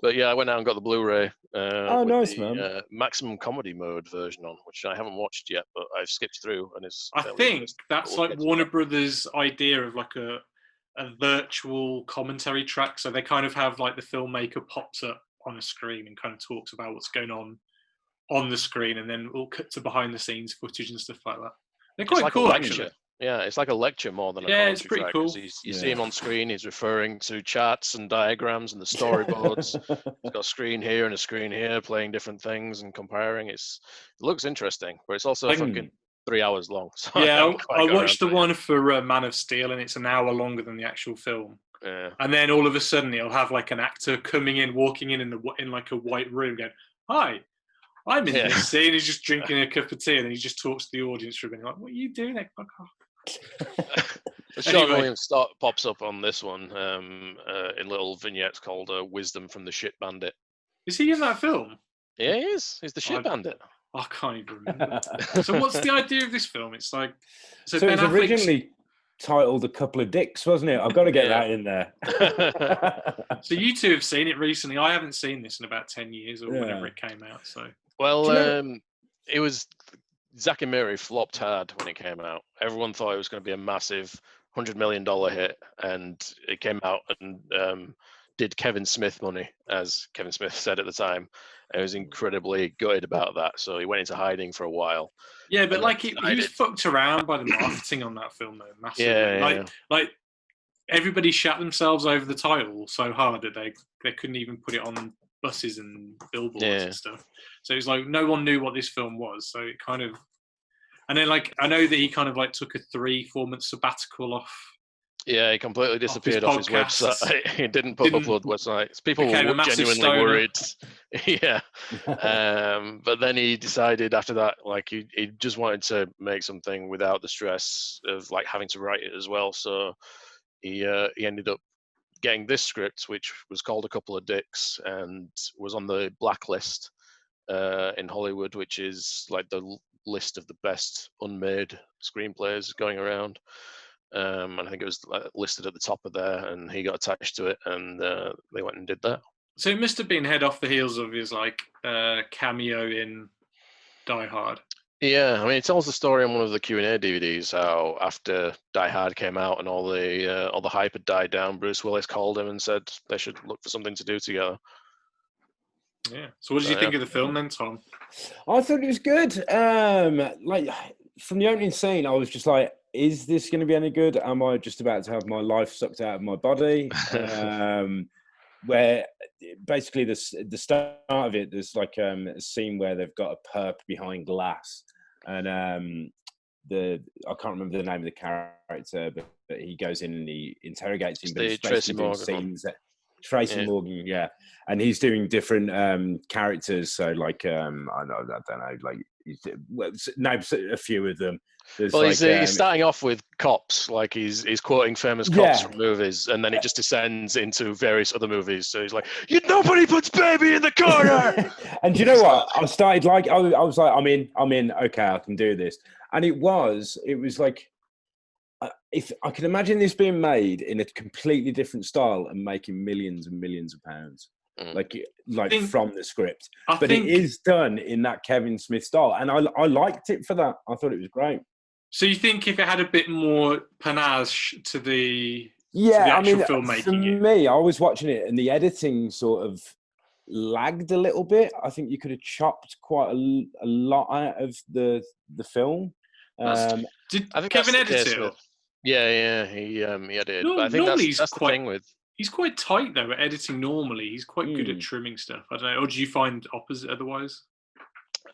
But yeah, I went out and got the Blu-ray. Nice, man. Maximum comedy mode version on, which I haven't watched yet, but I've skipped through, and it's. I think that's like Warner Brothers' idea of like a virtual commentary track. So they kind of have like the filmmaker pops up on a screen and kind of talks about what's going on the screen, and then we'll cut to behind the scenes footage and stuff like that. They're quite like cool, actually. Yeah, it's like a lecture more than a commentary it's pretty track, cool. You see him on screen, he's referring to charts and diagrams and the storyboards. He's got a screen here and a screen here, playing different things and comparing. It looks interesting, but it's also fucking 3 hours long. So yeah, I watched the one for Man of Steel, and it's an hour longer than the actual film. Yeah. And then all of a sudden, he'll have like an actor walking in like a white room, going, "Hi, I'm in this scene." He's just drinking a cup of tea, and then he just talks to the audience for a minute, like, "What are you doing? Fuck off." Sean Williams pops up on this one in little vignettes called "Wisdom from the Shit Bandit." Is he in that film? Yeah, he is. He's the shit bandit. I can't even remember. So what's the idea of this film? It's like so it was originally titled "A Couple of Dicks," wasn't it? I've got to get that in there. So you two have seen it recently. I haven't seen this in about 10 years or whenever it came out. So it was. Zack and Miri flopped hard when it came out. Everyone thought it was going to be a massive $100 million hit, and it came out and did Kevin Smith money, as Kevin Smith said at the time. I was incredibly gutted about that, so he went into hiding for a while. Yeah, but like he was fucked around by the marketing on that film, though, massively. Like everybody shat themselves over the title so hard that they couldn't even put it on buses and billboards and stuff. So it was like no one knew what this film was. So it kind of, and then like I know that he kind of like took a 3-4 month sabbatical off Yeah, he completely disappeared off his podcasts. website. He didn't upload websites. People Became a were massive genuinely stoner. worried. Yeah. But then he decided after that, like he just wanted to make something without the stress of like having to write it as well. So he ended up getting this script, which was called A Couple of Dicks and was on the blacklist in Hollywood, which is like the list of the best unmade screenplays going around. And I think it was listed at the top of there, and he got attached to it, and they went and did that. So it must have been head off the heels of his like cameo in Die Hard. Yeah, I mean, it tells the story on one of the Q&A DVDs how after Die Hard came out and all the hype had died down, Bruce Willis called him and said they should look for something to do together. Yeah. So what did you think of the film then, Tom? I thought it was good. Like from the opening scene, I was just like, is this going to be any good? Am I just about to have my life sucked out of my body? Where basically the start of it, there's like a scene where they've got a perp behind glass, and I can't remember the name of the character, but he goes in and he interrogates him. But it's Tracy doing Morgan scenes that Tracy Morgan, yeah, and he's doing different characters. So like I don't know, like name a few of them. There's well, like, he's starting off with cops, like he's quoting famous cops from movies, and then it just descends into various other movies. So he's like, nobody puts baby in the corner. And do you know what? I started like I was like, I'm in. Okay, I can do this. And it was like, if I can imagine this being made in a completely different style and making millions and millions of pounds, like from the script. But it is done in that Kevin Smith style, and I liked it for that. I thought it was great. So you think if it had a bit more panache to the actual filmmaking? For me, I was watching it and the editing sort of lagged a little bit. I think you could have chopped quite a lot out of the film. Did Kevin edit it? Yeah, he edited. No, but I think that's the thing with. He's quite tight though at editing. Normally, he's quite good at trimming stuff. I don't know. Or do you find opposite otherwise?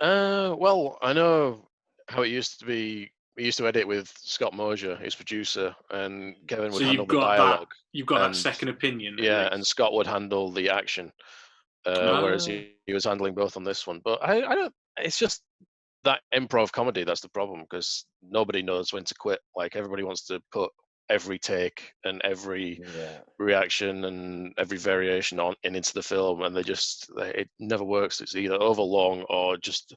Well, I know how it used to be. We used to edit with Scott Mosier, his producer, and Kevin would handle the dialogue. You've got that second opinion. Yeah, and Scott would handle the action, whereas he was handling both on this one. But I don't. It's just that improv comedy that's the problem, because nobody knows when to quit. Like everybody wants to put every take and every reaction and every variation into the film, and it never works. It's either overlong or just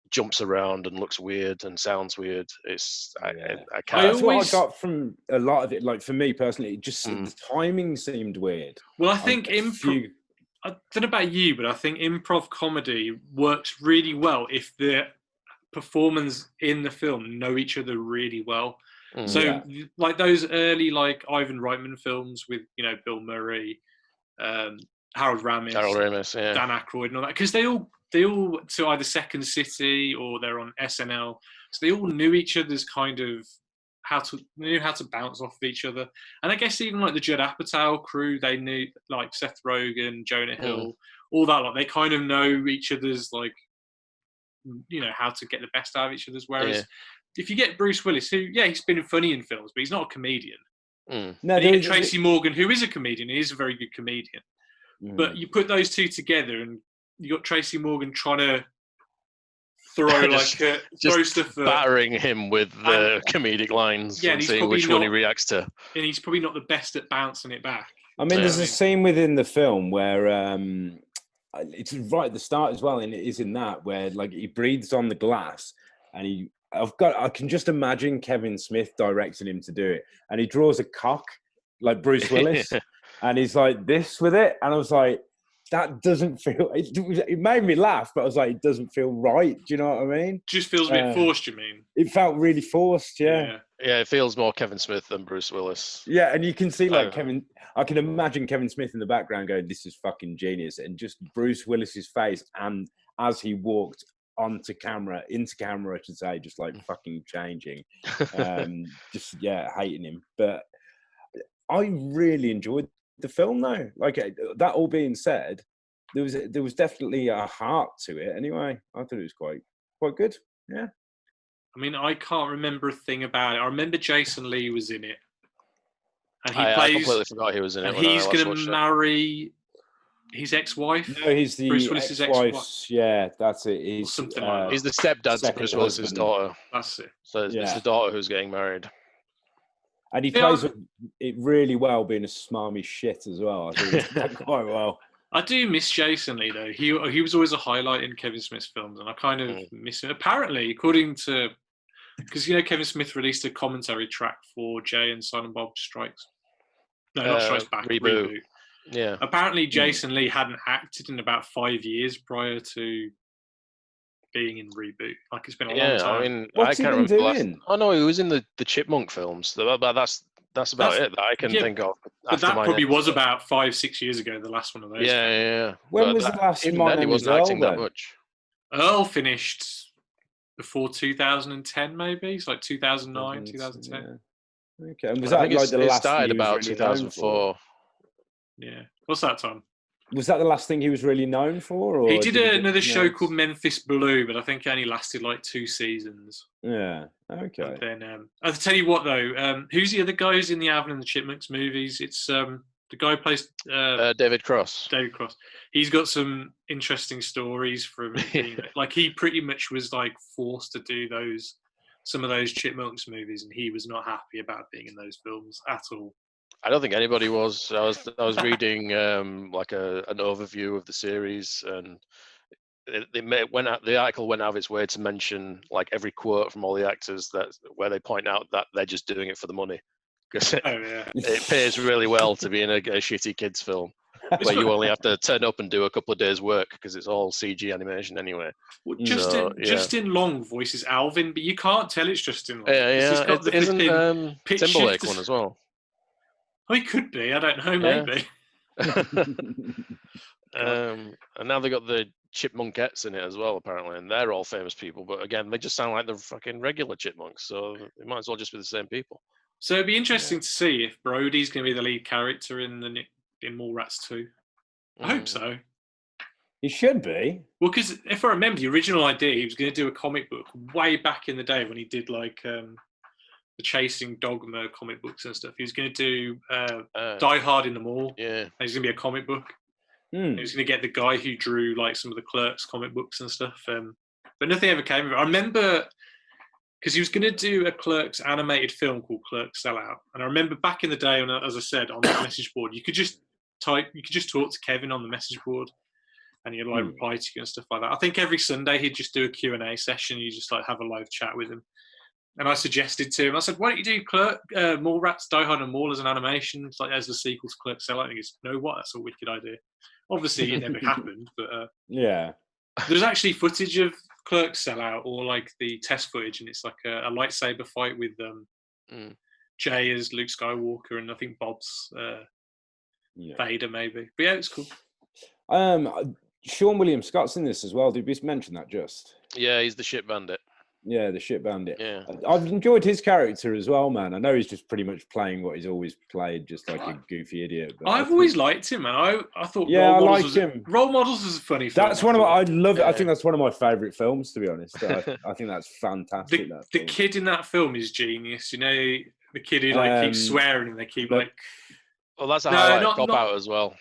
jumps around and looks weird and sounds weird. I can't. That's what I got from a lot of it. Like for me personally, just the timing seemed weird. Well, I think I don't know about you, but I think improv comedy works really well if the performers in the film know each other really well. So like those early like Ivan Reitman films with Bill Murray, Harold Ramis, Dan Aykroyd, and all that, because they all to either Second City or they're on SNL, so they all knew each other's kind of how to bounce off of each other. And I guess even like the Judd Apatow crew, they knew like Seth Rogen, Jonah Hill, all that. Like they kind of know each other's like how to get the best out of each other's. Whereas if you get Bruce Willis, who he's been funny in films, but he's not a comedian. No, you get Tracy Morgan, who is a comedian. He is a very good comedian. But you put those two together, and you got Tracy Morgan trying to throw throw stuff, battering him with the comedic lines, and seeing which one he reacts to. And he's probably not the best at bouncing it back. I mean, there's a scene within the film where it's right at the start as well, and it is in that where like he breathes on the glass, and I can just imagine Kevin Smith directing him to do it, and he draws a cock like Bruce Willis, and he's like this with it, and I was like, that doesn't feel. It made me laugh, but I was like, it doesn't feel right. Do you know what I mean? Just feels a bit forced. You mean? It felt really forced. Yeah, it feels more Kevin Smith than Bruce Willis. Yeah, and you can see like Kevin. I can imagine Kevin Smith in the background going, "This is fucking genius," and just Bruce Willis's face, and as he walked into camera, I should say, just like fucking changing, just hating him. But I really enjoyed the film though. Like that all being said, there was definitely a heart to it anyway. I thought it was quite good. Yeah. I mean, I can't remember a thing about it. I remember Jason Lee was in it. and he I plays. completely forgot he was in it. And when I he's last going watched to it. marry his ex-wife. No, he's the Bruce Willis's ex-wife's. Yeah, that's it. or He's something like that. He's the stepdad to second Bruce Willis's husband. daughter. That's it. So it's Yeah. the daughter who's getting married. And he Yeah, plays it really well, being a smarmy shit as well. I think he did that quite well. I do miss Jason Lee though. He was always a highlight in Kevin Smith's films, and I kind of miss him. Apparently, according to, because Kevin Smith released a commentary track for Jay and Silent Bob Strikes. No, not Strikes Back. Reboot. Yeah. Apparently, Jason Lee hadn't acted in about 5 years prior to being in Reboot. Like, it's been a long time. I mean, What's I he can't been remember. doing? Oh no, he was in the Chipmunk films. But that's about it that I can think of. But that probably was about 5-6 years ago. The last one of those. Yeah. When But was the last even My then, he Name wasn't is Earl, acting that then? much. Earl finished before 2010, maybe. It's like 2009, 2010. Yeah. Okay, and was I that think like the it last started thing he was about really known 2004. Yeah. What's that, Tom? Was that the last thing he was really known for? Or He did another show anything called else? Memphis Blue, but I think it only lasted like 2 seasons. Yeah. Okay. And then I'll tell you what though, who's the other guy who's in the Alvin and the Chipmunks movies? It's the guy who plays David Cross. David Cross. He's got some interesting stories from being, like, he pretty much was like forced to do some of those Chipmunks movies, and he was not happy about being in those films at all. I don't think anybody was. I was reading like an overview of the series, and the article went out of its way to mention like every quote from all the actors where they point out that they're just doing it for the money, because it pays really well to be in a shitty kids film where you only have to turn up and do a couple of days work because it's all CG animation anyway. Well, Justin Long voices Alvin, but you can't tell it's Justin Long. Yeah. Isn't Timberlake shift. one as well? Oh, he could be. I don't know. Maybe. And now they got the Chipmunkettes in it as well, apparently, and they're all famous people. But again, they just sound like the fucking regular chipmunks, so it might as well just be the same people. So it'd be interesting to see if Brody's going to be the lead character in Mallrats 2. I hope so. He should be. Well, because if I remember the original idea, he was going to do a comic book way back in the day when he did like the Chasing Dogma comic books and stuff. He was going to do Die Hard in the Mall. Yeah. And he's going to be a comic book. He was going to get the guy who drew like some of the Clerks comic books and stuff. But nothing ever came of it. I remember because he was going to do a Clerks animated film called Clerks Sellout. And I remember back in the day, as I said, on the message board, you could just talk to Kevin on the message board, and he'd like reply to you and stuff like that. I think every Sunday he'd just do a Q&A session. You just like have a live chat with him. And I suggested to him, I said, why don't you do Mallrats, Die Hard and Mall as an animation? It's like as the sequel to Clerks Sellout. And he goes, no, what? That's a wicked idea. Obviously, it never happened, but yeah. There's actually footage of Clerks Sellout, or like the test footage, and it's like a lightsaber fight with Jay as Luke Skywalker, and I think Bob's Vader, maybe. But yeah, it's cool. Sean William Scott's in this as well. Did we mention that just? Yeah, he's the shit bandit. Yeah, the shit bandit. Yeah. I've enjoyed his character as well, man. I know he's just pretty much playing what he's always played, just like a goofy idiot. But I've always liked him, man. I thought I liked him. Role Models was a funny film. That's one of I love it. I think that's one of my favourite films, to be honest. I think that's fantastic. The kid in that film is genius. You know, the kid who like keeps swearing and they keep like. Well, that's a highlight of Cop Out as well.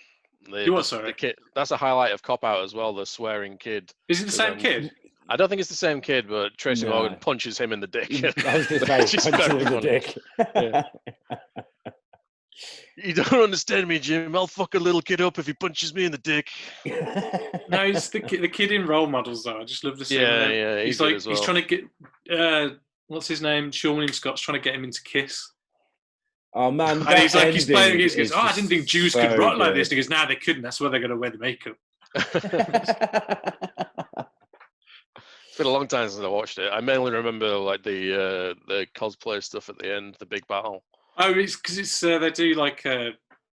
Sorry? The kid. That's a highlight of Cop Out as well. The swearing kid. Is it the same kid? I don't think it's the same kid, but Tracy Morgan punches him in the dick. I was going to say, punches him in the dick. Yeah. You don't understand me, Jim. I'll fuck a little kid up if he punches me in the dick. No, it's the kid in Role Models, though. I just love the scene. Yeah, he's like, he's trying to get, what's his name? Sean William Scott's trying to get him into Kiss. Oh, man. And he's like, he's playing, he goes, I didn't think Jews could rock like this. And he goes, nah, they couldn't. That's why they're going to wear the makeup. It's been a long time since I watched it. I mainly remember like the cosplay stuff at the end, the big battle. Oh, it's because they do like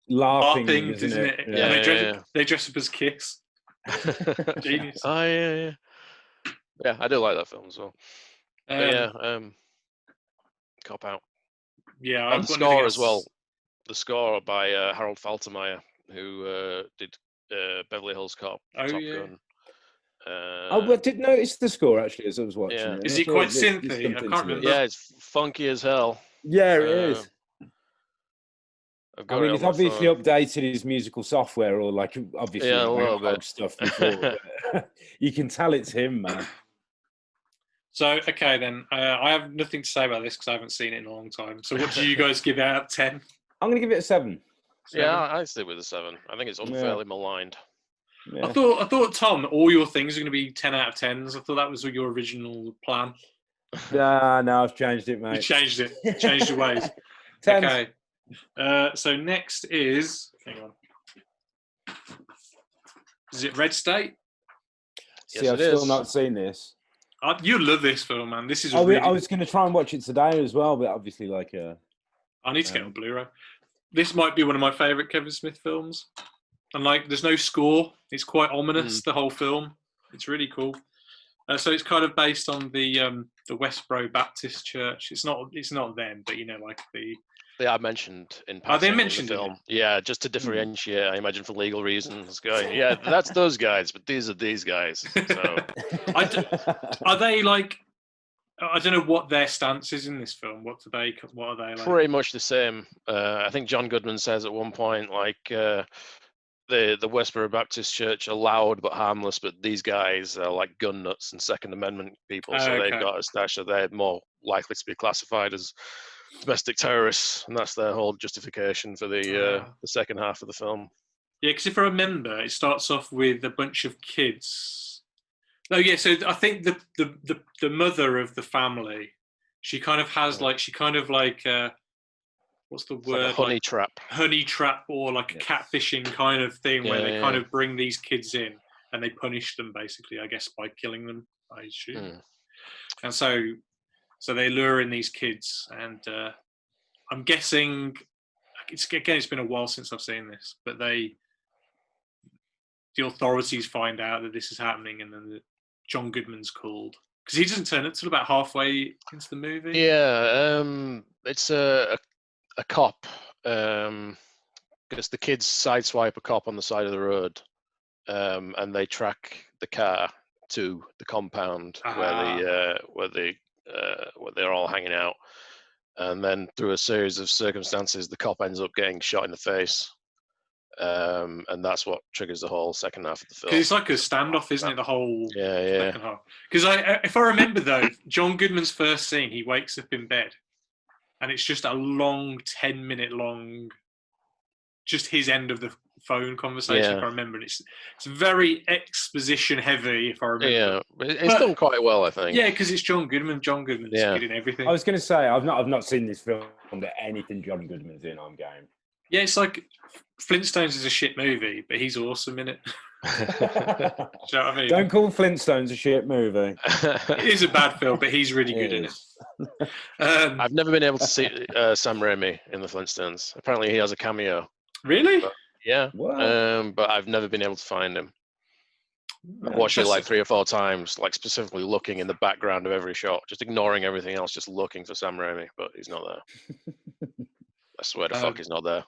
laughing, isn't it? Yeah, and they dress up as Kiss. Genius. Oh yeah. Yeah, I do like that film as well. Cop Out. Yeah, and the score as well. The score by Harold Faltermeyer, who did Beverly Hills Cop, Top Gun. I did notice the score actually as I was watching it. Is he quite synthy? I can't remember. Yeah, it's funky as hell. Yeah, it is. I've I got mean, it he's on my obviously phone. updated his musical software, or like obviously Yeah, a little analog bit. stuff before. But you can tell it's him, man. So, okay, then. I have nothing to say about this because I haven't seen it in a long time. So what do you guys give it out of 10? I'm going to give it a 7. Yeah, I'd stick with a 7. I think it's unfairly maligned. I thought, Tom, all your things are going to be 10 out of 10s. I thought that was your original plan. No, I've changed it, mate. You changed it. Changed your ways. 10. Okay. So next is... Hang on. Is it Red State? See, Yes, I've it still is. not seen this. You love this film, man. This is I really... was going to try and watch it today as well, but obviously, like... I need to get on Blu-ray. This might be one of my favourite Kevin Smith films. And, like, there's no score. It's quite ominous, the whole film. It's really cool. So it's kind of based on the Westboro Baptist Church. It's not them, but, you know, like the... They are mentioned in passing. Are they mentioned in the in film? Yeah, just to differentiate, I imagine, for legal reasons. Going, yeah, that's those guys, but these are these guys. So, are they like? I don't know what their stance is in this film. What are they like? pretty much the same. I think John Goodman says at one point, like, the Westboro Baptist Church are loud but harmless, but these guys are like gun nuts and Second Amendment people. So they've got a stash, so they're more likely to be classified as domestic terrorists, and that's their whole justification for the second half of the film. Yeah, because if I remember, it starts off with a bunch of kids. Oh yeah, so I think the mother of the family, she kind of has what's the word? Like a honey trap. Honey trap, or like a catfishing kind of thing, where they kind of bring these kids in and they punish them basically, I guess, by killing them, I assume. And so they lure in these kids, and I'm guessing it's been a while since I've seen this, but the authorities find out that this is happening, and then John Goodman's called because he doesn't turn up till about halfway into the movie. Yeah, it's a cop, because the kids sideswipe a cop on the side of the road, and they track the car to the compound where they're all hanging out, and then through a series of circumstances, the cop ends up getting shot in the face, and that's what triggers the whole second half of the film. Because it's like a standoff, isn't it? The whole second half. Because if I remember though, John Goodman's first scene, he wakes up in bed, and it's just a long 10-minute long, just his end of the phone conversation. If I remember, and it's very exposition heavy. If I remember, yeah, it's done quite well, I think. Yeah, because it's John Goodman. John Goodman's good in everything. I was going to say I've not seen this film, but anything John Goodman's in, I'm game. Yeah, it's like Flintstones is a shit movie, but he's awesome in it. Do you know what I mean? Don't call Flintstones a shit movie. It is a bad film, but he's really good in it. I've never been able to see Sam Raimi in the Flintstones. Apparently, he has a cameo. Really? But, yeah. Wow. But I've never been able to find him. I've watched it like 3 or 4 times, like specifically looking in the background of every shot, just ignoring everything else, just looking for Sam Raimi, but he's not there. I swear to fuck he's not there.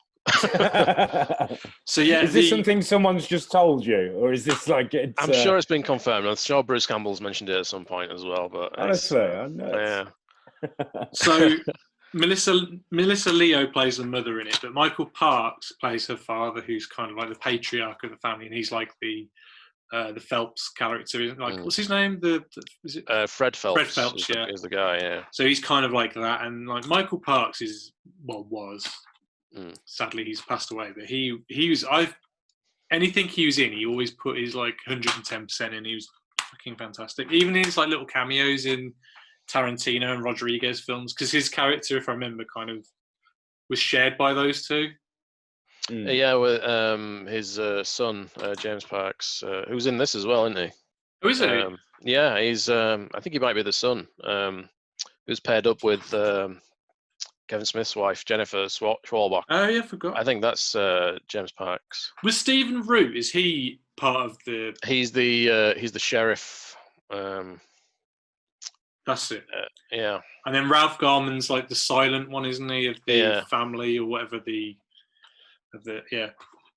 So yeah, is this something someone's just told you, or is this like? I'm sure it's been confirmed. I'm sure Bruce Campbell's mentioned it at some point as well. But honestly, I know. Yeah. So Melissa Leo plays the mother in it, but Michael Parks plays her father, who's kind of like the patriarch of the family, and he's like the Phelps character. Like, what's his name? Is it Fred Phelps? Fred Phelps, is the guy. Yeah. So he's kind of like that, and like Michael Parks was. Sadly, he's passed away, but he was. Anything he was in, he always put his like 110% in. He was fucking fantastic. Even in his like little cameos in Tarantino and Rodriguez films, because his character, if I remember, kind of was shared by those two. Yeah, with his son James Parks, who's in this as well, isn't he? Oh, is he? Yeah, he's. I think he might be the son. Who's paired up with Kevin Smith's wife, Jennifer Schwalbach. Oh yeah, I forgot. I think that's James Parks. Was Stephen Root? Is he part of the? He's the sheriff. That's it. Yeah. And then Ralph Garman's like the silent one, isn't he? Of the family or whatever yeah.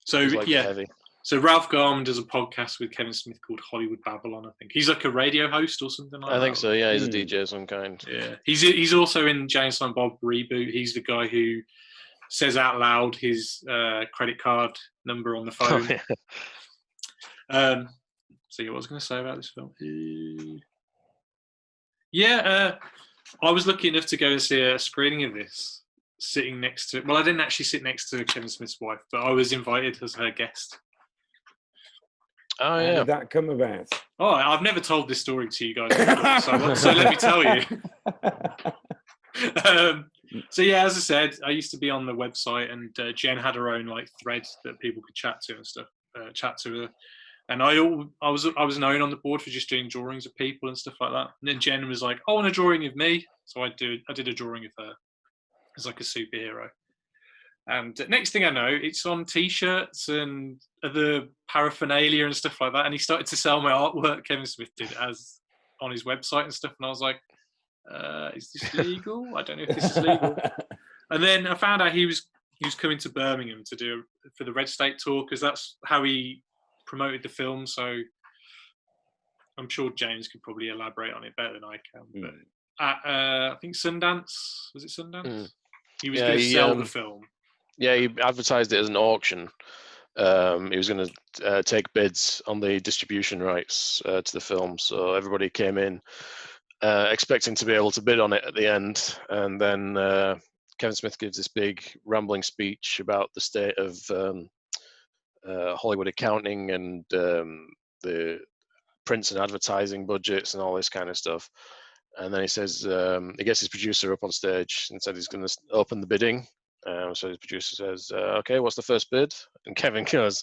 So like heavy. So Ralph Garman does a podcast with Kevin Smith called Hollywood Babylon, I think. He's like a radio host or something like that. I think so, yeah. He's a DJ of some kind. Yeah. He's also in Jane Silent Bob Reboot. He's the guy who says out loud his credit card number on the phone. So yeah, what was I going to say about this film? I was lucky enough to go and see a screening of this, sitting next to. Well, I didn't actually sit next to Kevin Smith's wife, but I was invited as her guest. Oh How yeah. did that come about? Oh, I've never told this story to you guys before, so let me tell you. So yeah, as I said, I used to be on the website, and Jen had her own like thread that people could chat to and stuff. Chat to her, and I was known on the board for just doing drawings of people and stuff like that. And then Jen was like, "I want a drawing of me," so I did a drawing of her as like a superhero. And next thing I know, it's on T-shirts and other paraphernalia and stuff like that. And he started to sell my artwork, Kevin Smith did, as on his website and stuff. And I was like, is this legal? I don't know if this is legal. And then I found out he was coming to Birmingham to do for the Red State tour, because that's how he promoted the film. So I'm sure James could probably elaborate on it better than I can. But at I think Sundance, was it Sundance? He was going to sell the film. Yeah, he advertised it as an auction. He was going to take bids on the distribution rights to the film. So everybody came in expecting to be able to bid on it at the end. And then Kevin Smith gives this big rambling speech about the state of Hollywood accounting and the prints and advertising budgets and all this kind of stuff. And then he says, he gets his producer up on stage and said he's going to open the bidding. So his producer says, okay, what's the first bid? And Kevin goes,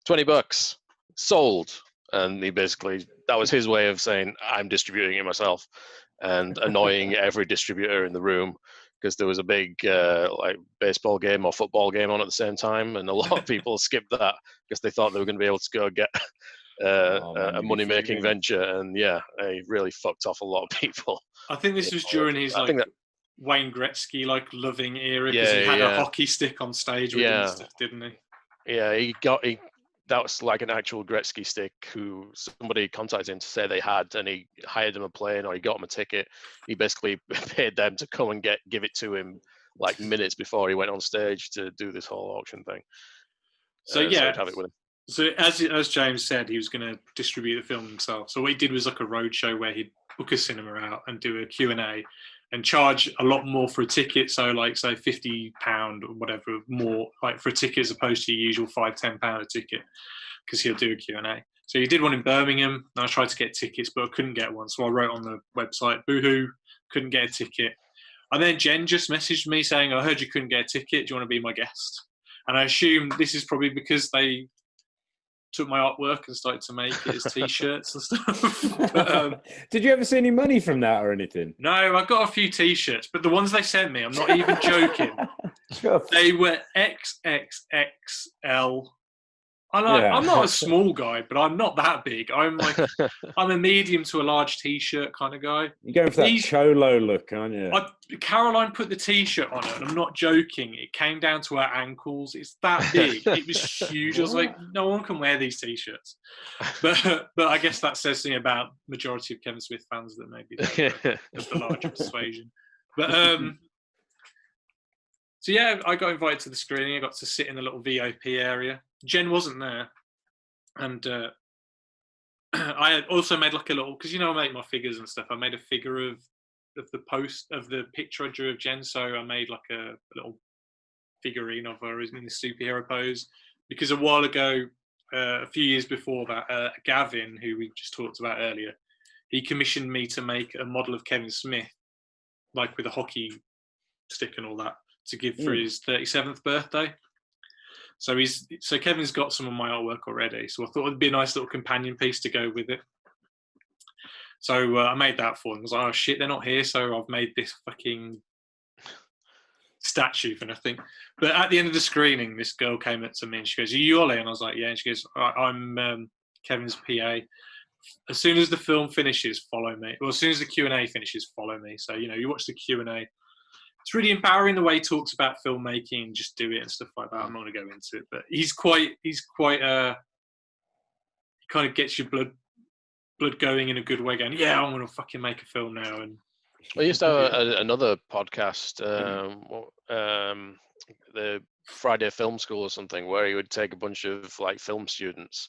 $20, sold. And he basically, that was his way of saying, I'm distributing it myself, and annoying every distributor in the room, because there was a big like baseball game or football game on at the same time. And a lot of people skipped that because they thought they were going to be able to go get a money-making venture. And yeah, he really fucked off a lot of people. I think this was during his Wayne Gretzky loving era, because he had a hockey stick on stage with him and stuff, didn't he? Yeah, that was like an actual Gretzky stick who somebody contacted him to say they had, and he hired them a plane or he got them a ticket. He basically paid them to come and give it to him like minutes before he went on stage to do this whole auction thing. So yeah, so I'd have it with him. So as James said, he was going to distribute the film himself. So what he did was like a road show where he'd book a cinema out and do a Q&A and charge a lot more for a ticket. So like, say £50 or whatever more, like for a ticket as opposed to your usual £5-10 a ticket, because he'll do a Q&A. So he did one in Birmingham, and I tried to get tickets, but I couldn't get one. So I wrote on the website, boohoo, couldn't get a ticket. And then Jen just messaged me saying, I heard you couldn't get a ticket. Do you want to be my guest? And I assume this is probably because they took my artwork and started to make it as T-shirts and stuff. But, did you ever see any money from that or anything? No, I got a few T-shirts, but the ones they sent me, I'm not even joking. They were XXXL. I'm not a small guy, but I'm not that big. I'm a medium to a large T-shirt kind of guy. You're going for that cholo look, aren't you? Caroline put the T-shirt on her, and I'm not joking. It came down to her ankles. It's that big. It was huge. I was like, no one can wear these T-shirts. But I guess that says something about majority of Kevin Smith fans that maybe they're of the larger persuasion. But so yeah, I got invited to the screening. I got to sit in the little VIP area. Jen wasn't there, and I also made like a little, because I make my figures and stuff. I made a figure of the picture I drew of Jen. So I made like a little figurine of her in the superhero pose, because a while ago, a few years before that, Gavin, who we just talked about earlier, he commissioned me to make a model of Kevin Smith, like with a hockey stick and all that, to give for his 37th birthday. So Kevin's got some of my artwork already. So I thought it'd be a nice little companion piece to go with it. So I made that for them. I was like, oh shit, they're not here. So I've made this fucking statue for nothing. But at the end of the screening, this girl came up to me and she goes, are you Ollie? And I was like, yeah. And she goes, I'm Kevin's PA. As soon as the film finishes, follow me. Well, as soon as the Q&A finishes, follow me. So, you watch the Q&A. It's really empowering the way he talks about filmmaking and just do it and stuff like that. I'm not going to go into it, but he kind of gets your blood going in a good way, going, yeah, I'm going to fucking make a film now. And I used to have another podcast. the Friday Film School or something, where he would take a bunch of like film students.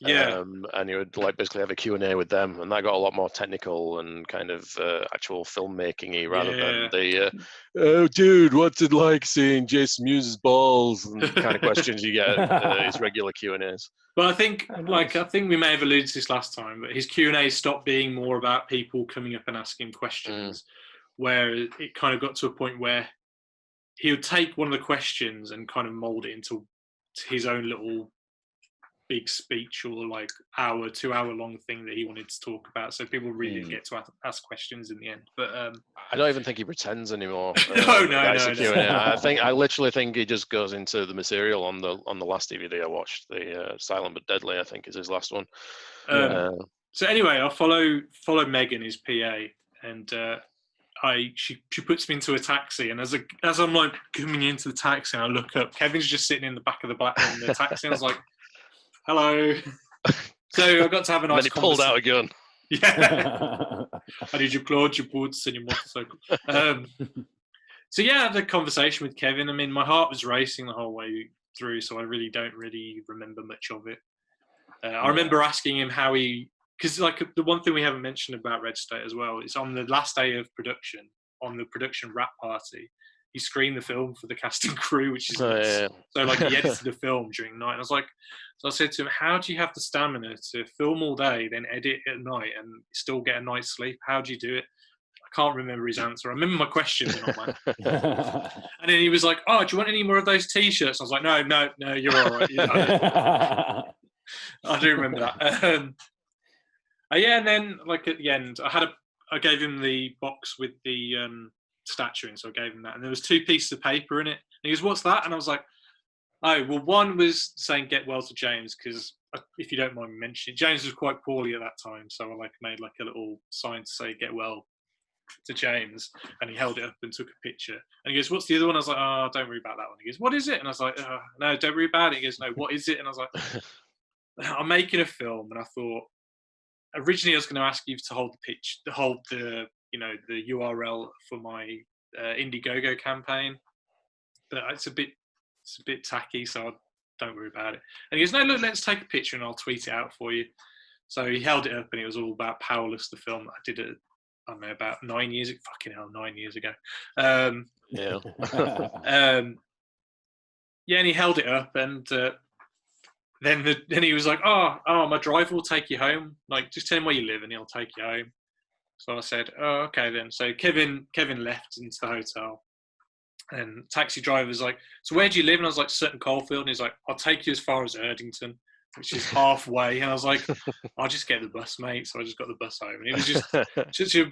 Yeah. And he would like basically have a Q&A with them, and that got a lot more technical and kind of actual filmmaking-y rather than the oh dude, what's it like seeing Jason Mewes' balls and the kind of questions you get at his regular Q&As. But I think I think we may have alluded to this last time, but his Q&A stopped being more about people coming up and asking questions, where it kind of got to a point where he would take one of the questions and kind of mold it into his own little big speech or like 2 hour long thing that he wanted to talk about, so people really did get to ask questions in the end. But I don't even think he pretends anymore. No. I literally think he just goes into the material on the last DVD I watched, the Silent but Deadly, I think is his last one. So anyway, I follow Megan, his PA, and she puts me into a taxi, and as I'm like coming into the taxi and I look up, Kevin's just sitting in the back of the taxi, and I was like, hello. So I got to have a nice conversation. Pulled out a gun. Yeah. I need your clothes, your boots, and your motorcycle. So yeah, I had a conversation with Kevin. I mean, my heart was racing the whole way through, so I really don't remember much of it. I remember asking him how because like the one thing we haven't mentioned about Red State as well is on the last day of production, on the production wrap party, he screened the film for the cast and crew, which is so like he edited the film during night. And I was like, so I said to him, how do you have the stamina to film all day, then edit at night and still get a night's sleep? How do you do it? I can't remember his answer. I remember my question. And then he was like, oh, do you want any more of those T-shirts? I was like, no, you're all right. I do remember that. Yeah, and then like at the end, I gave him the box with the statue in, so I gave him that, and there was 2 pieces of paper in it. And he goes, "What's that?" And I was like, "Oh, well, one was saying get well to James, because if you don't mind me mentioning, James was quite poorly at that time, so I made a little sign to say get well to James," and he held it up and took a picture. And he goes, "What's the other one?" I was like, "Oh, don't worry about that one." He goes, "What is it?" And I was like, "Oh, no, don't worry about it." He goes, "No, what is it?" And I was like, "I'm making a film," and I thought originally I was going to ask you to hold the the URL for my Indiegogo campaign, but it's a bit tacky, so don't worry about it. And he goes, "No, look, let's take a picture and I'll tweet it out for you." So he held it up, and it was all about Powerless, the film that I did I don't know, about 9 years ago. Fucking hell, 9 years ago. Yeah, and he held it up, and then he was like, "Oh, my driver will take you home. Like, just tell him where you live, and he'll take you home." So I said, "Oh, okay then." So Kevin left into the hotel, and taxi driver's like, "So where do you live?" And I was like, "Sutton Coldfield." And he's like, "I'll take you as far as Erdington, which is halfway." And I was like, "I'll just get the bus, mate." So I just got the bus home, and it was just such a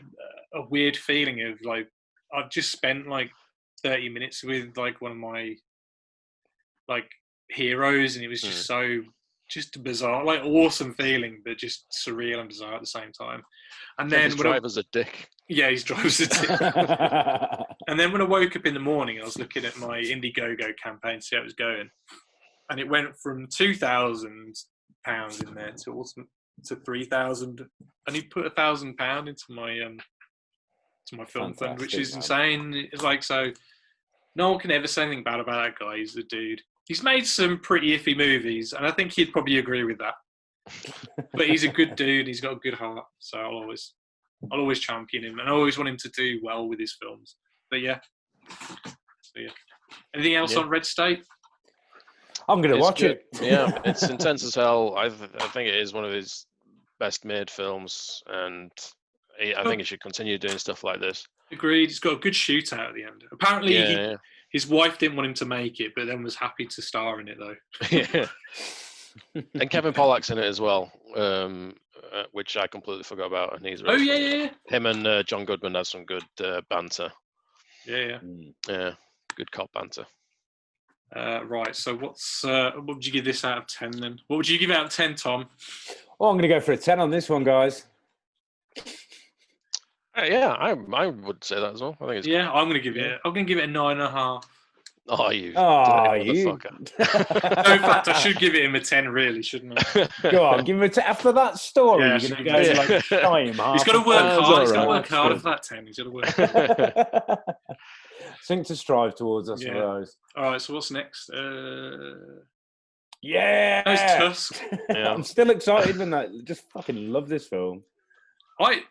weird feeling of like I've just spent like 30 minutes with like one of my like heroes, and it was just just a bizarre, like awesome feeling, but just surreal and bizarre at the same time. And then his driver's a dick. Yeah, his driver's a dick. And then when I woke up in the morning, I was looking at my Indiegogo campaign to see how it was going, and it went from £2,000 in there to 3,000, and he put £1,000 into my film fund, which is insane. It's like, so no one can ever say anything bad about that guy. He's the dude. He's made some pretty iffy movies, and I think he'd probably agree with that. But he's a good dude. He's got a good heart, so I'll always champion him, and I always want him to do well with his films. But yeah. Anything else on Red State? I'm going to watch it. Yeah, it's intense as hell. I think it is one of his best made films, and I think he should continue doing stuff like this. Agreed. He's got a good shootout at the end. Apparently, his wife didn't want him to make it, but then was happy to star in it, though. Yeah. And Kevin Pollak's in it as well, which I completely forgot about. And he's yeah. Him and John Goodman have some good banter. Yeah. Yeah, good cop banter. Right, so what would you give this out of 10 then? What would you give out of 10, Tom? Well, I'm going to go for a 10 on this one, guys. Yeah, I would say that as well. I think it's I'm going to give it a 9.5. Oh, you motherfucker. No, in fact, I should give him a 10, really, shouldn't I? Go on, give him a 10. After that story, you're going to go like time. He's got to work hard. He's got to work hard for that 10. He's got to work hard. Something to strive towards, I Yeah. suppose. All right, so what's next? Yeah, It's Tusk. Yeah. I'm still excited when I just fucking love this film. I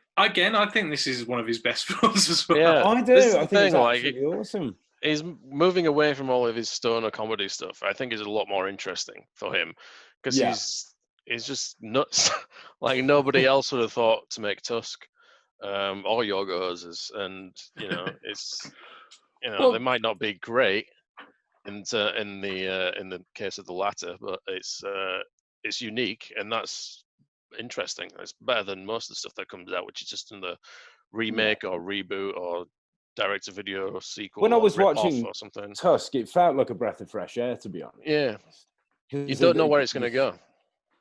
think this is one of his best films as well. Yeah, I this is do. the I think it's thing, like, absolutely awesome. he's moving away from all of his stoner comedy stuff. I think is a lot more interesting for him because Yeah. he's just nuts. Like nobody else would have thought to make Tusk or Yorgos, and it's Well- they might not be great in the case of the latter, but it's unique, and that's interesting. It's better than most of the stuff that comes out, which is just in the remake or reboot or direct-to-video sequel. When I or was rip-off watching or something, Tusk, it felt like a breath of fresh air, to be honest. yeah, you 'Cause don't know where it's going to go.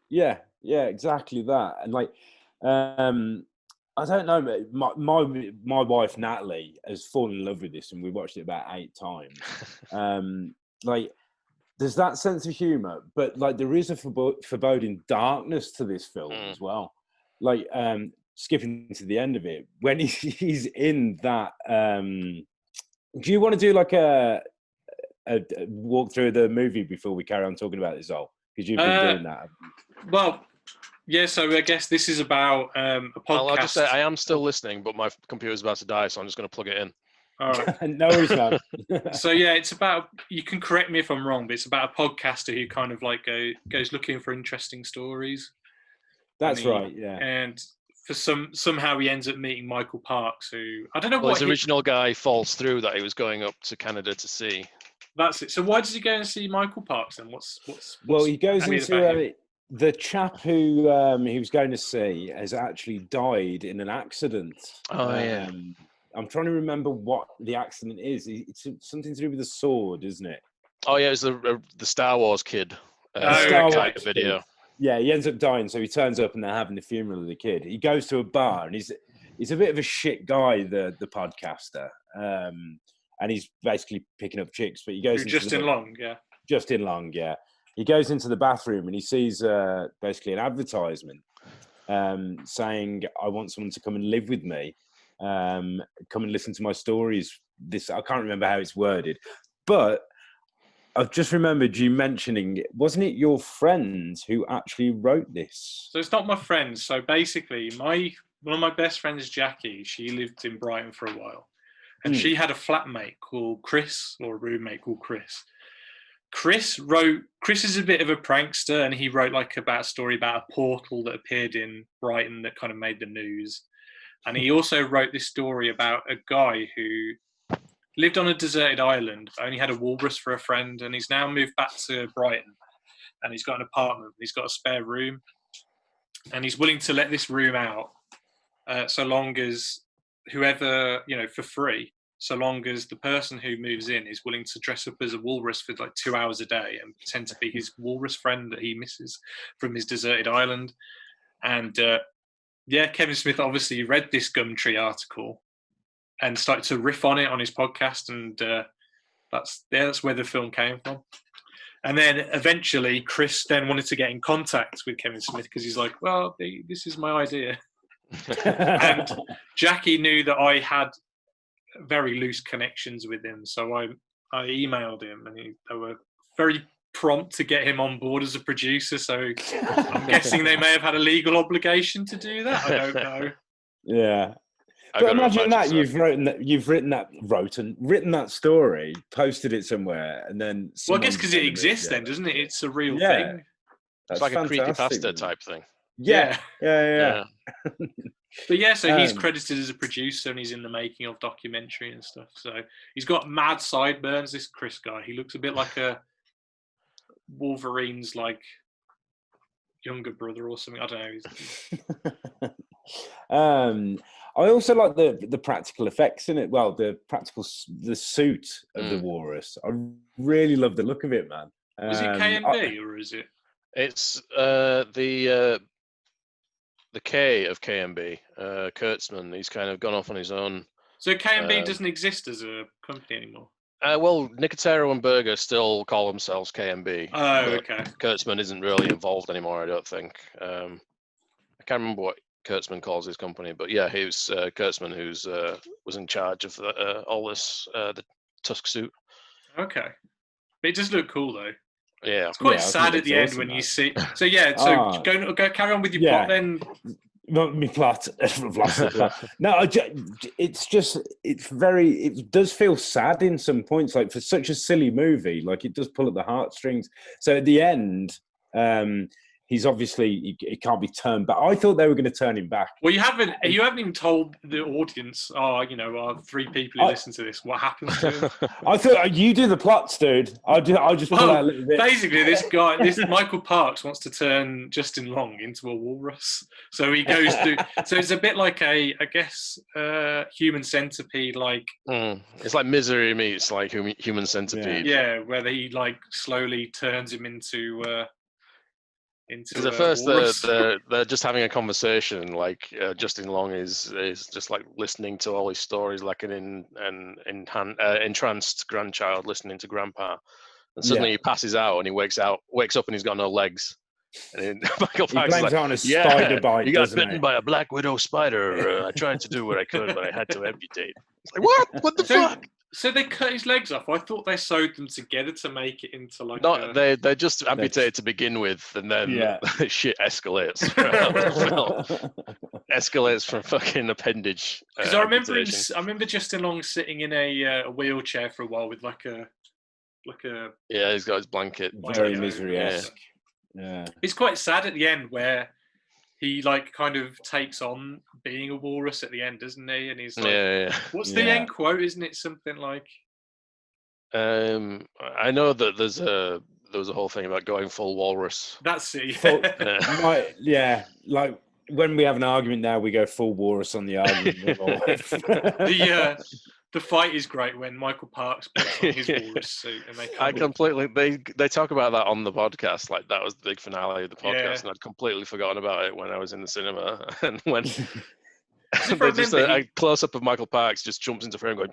Yeah, exactly that. And like, I don't know, mate, my wife Natalie has fallen in love with this, and we watched it about 8 times. Like, there's that sense of humor, but like there is a foreboding darkness to this film as well. Like, skipping to the end of it, when he's in that. Do you want to do like a walk through the movie before we carry on talking about this, Ol? Because you've been doing that. Well, yeah. So I guess this is about a podcast. I'll just say I am still listening, but my computer's about to die, so I'm just going to plug it in. All right. No worries, man. So yeah, it's about. You can correct me if I'm wrong, but it's about a podcaster who kind of like goes looking for interesting stories. That's right. Yeah. And for somehow he ends up meeting Michael Parks, who I don't know Well, what his original guy falls through that he was going up to Canada to see. That's it. So why does he go and see Michael Parks then? What's Well, he goes about into him? the chap who he was going to see has actually died in an accident. Oh, yeah. I'm trying to remember what the accident is. It's something to do with the sword, isn't it? Oh yeah, it was the Star Wars kid. Star kind Wars of video. kid. Yeah, he ends up dying, so he turns up and they're having the funeral of the kid. He goes to a bar and he's a bit of a shit guy, the podcaster, and he's basically picking up chicks. But he goes Justin Long, yeah. Justin Long, yeah. He goes into the bathroom and he sees basically an advertisement saying, "I want someone to come and live with me. Come and listen to my stories." I can't remember how it's worded, but I've just remembered you mentioning, wasn't it your friend who actually wrote this? So it's not my friend. So basically, one of my best friends, Jackie, she lived in Brighton for a while, and she had a flatmate called Chris, or a roommate called Chris. Chris is a bit of a prankster, and he wrote like about a story about a portal that appeared in Brighton that kind of made the news. And he also wrote this story about a guy who lived on a deserted island, but only had a walrus for a friend, and he's now moved back to Brighton, and he's got an apartment, he's got a spare room, and he's willing to let this room out so long as whoever, for free, so long as the person who moves in is willing to dress up as a walrus for like 2 hours a day and pretend to be his walrus friend that he misses from his deserted island. And Kevin Smith obviously read this Gumtree article and started to riff on it on his podcast, and that's where the film came from. And then eventually Chris then wanted to get in contact with Kevin Smith because he's like, well, this is my idea. And Jackie knew that I had very loose connections with him, so I emailed him, and they were very prompt to get him on board as a producer. So I'm guessing they may have had a legal obligation to do that. I don't know. Yeah. But imagine that you've written that story, posted it somewhere, and then. Well, I guess because it exists, then, doesn't it? It's a real thing. It's like a creepypasta type thing. Yeah. But yeah, so he's credited as a producer, and he's in the making of documentary and stuff. So he's got mad sideburns. This Chris guy, he looks a bit like a Wolverine's like younger brother or something. I don't know. I also like the practical effects in it. Well, the suit of the walrus. I really love the look of it, man. Is it KMB or is it? It's the K of KMB, Kurtzman. He's kind of gone off on his own. So KMB doesn't exist as a company anymore? Well, Nicotero and Berger still call themselves KMB. Oh, okay. Kurtzman isn't really involved anymore, I don't think. I can't remember what Kurtzman calls his company, but yeah, he was Kurtzman who's was in charge of all this, the Tusk suit. Okay. But it does look cool though. Yeah. It's quite Yeah, I think sad at that's the end awesome, when man. you see. So yeah, so Ah. go carry on with your Yeah. plot then. Not me plot. I've lost the plot. No, it's just it does feel sad in some points. Like for such a silly movie, like it does pull at the heartstrings. So at the end, he's obviously he can't be turned back. I thought they were going to turn him back. Well, you haven't even told the audience, our 3 people who listen to this, what happens to him. I thought you do the plots, dude. I'll just pull out a little bit. Basically, this Michael Parks wants to turn Justin Long into a walrus. So he goes through. So it's a bit like I guess, Human Centipede, like. It's like Misery meets like Human Centipede. Yeah, where he like slowly turns him into. Because at first they're just having a conversation, like Justin Long is just like listening to all his stories, like an entranced grandchild listening to Grandpa, and suddenly he passes out and he wakes up and he's got no legs. And then Michael Parks is like, on a spider bite. You got bitten by a black widow spider. I tried to do what I could, but I had to amputate. It's like, what the fuck? So they cut his legs off. I thought they sewed them together to make it into like. No, they just amputated to begin with, and then shit escalates. Escalates from fucking appendage. Because I remember Justin Long sitting in a wheelchair for a while with like a. Yeah, he's got his blanket. Very Misery-esque. Yeah. It's quite sad at the end where he like kind of takes on being a walrus at the end, doesn't he? And he's like, what's the end quote? Isn't it something like? I know that there was a whole thing about going full walrus. That's it. Like when we have an argument now, we go full walrus on the argument. The fight is great when Michael Parks puts on his walrus suit and they talk about that on the podcast, like that was the big finale of the podcast, and I'd completely forgotten about it when I was in the cinema. And when just a close up of Michael Parks just jumps into frame going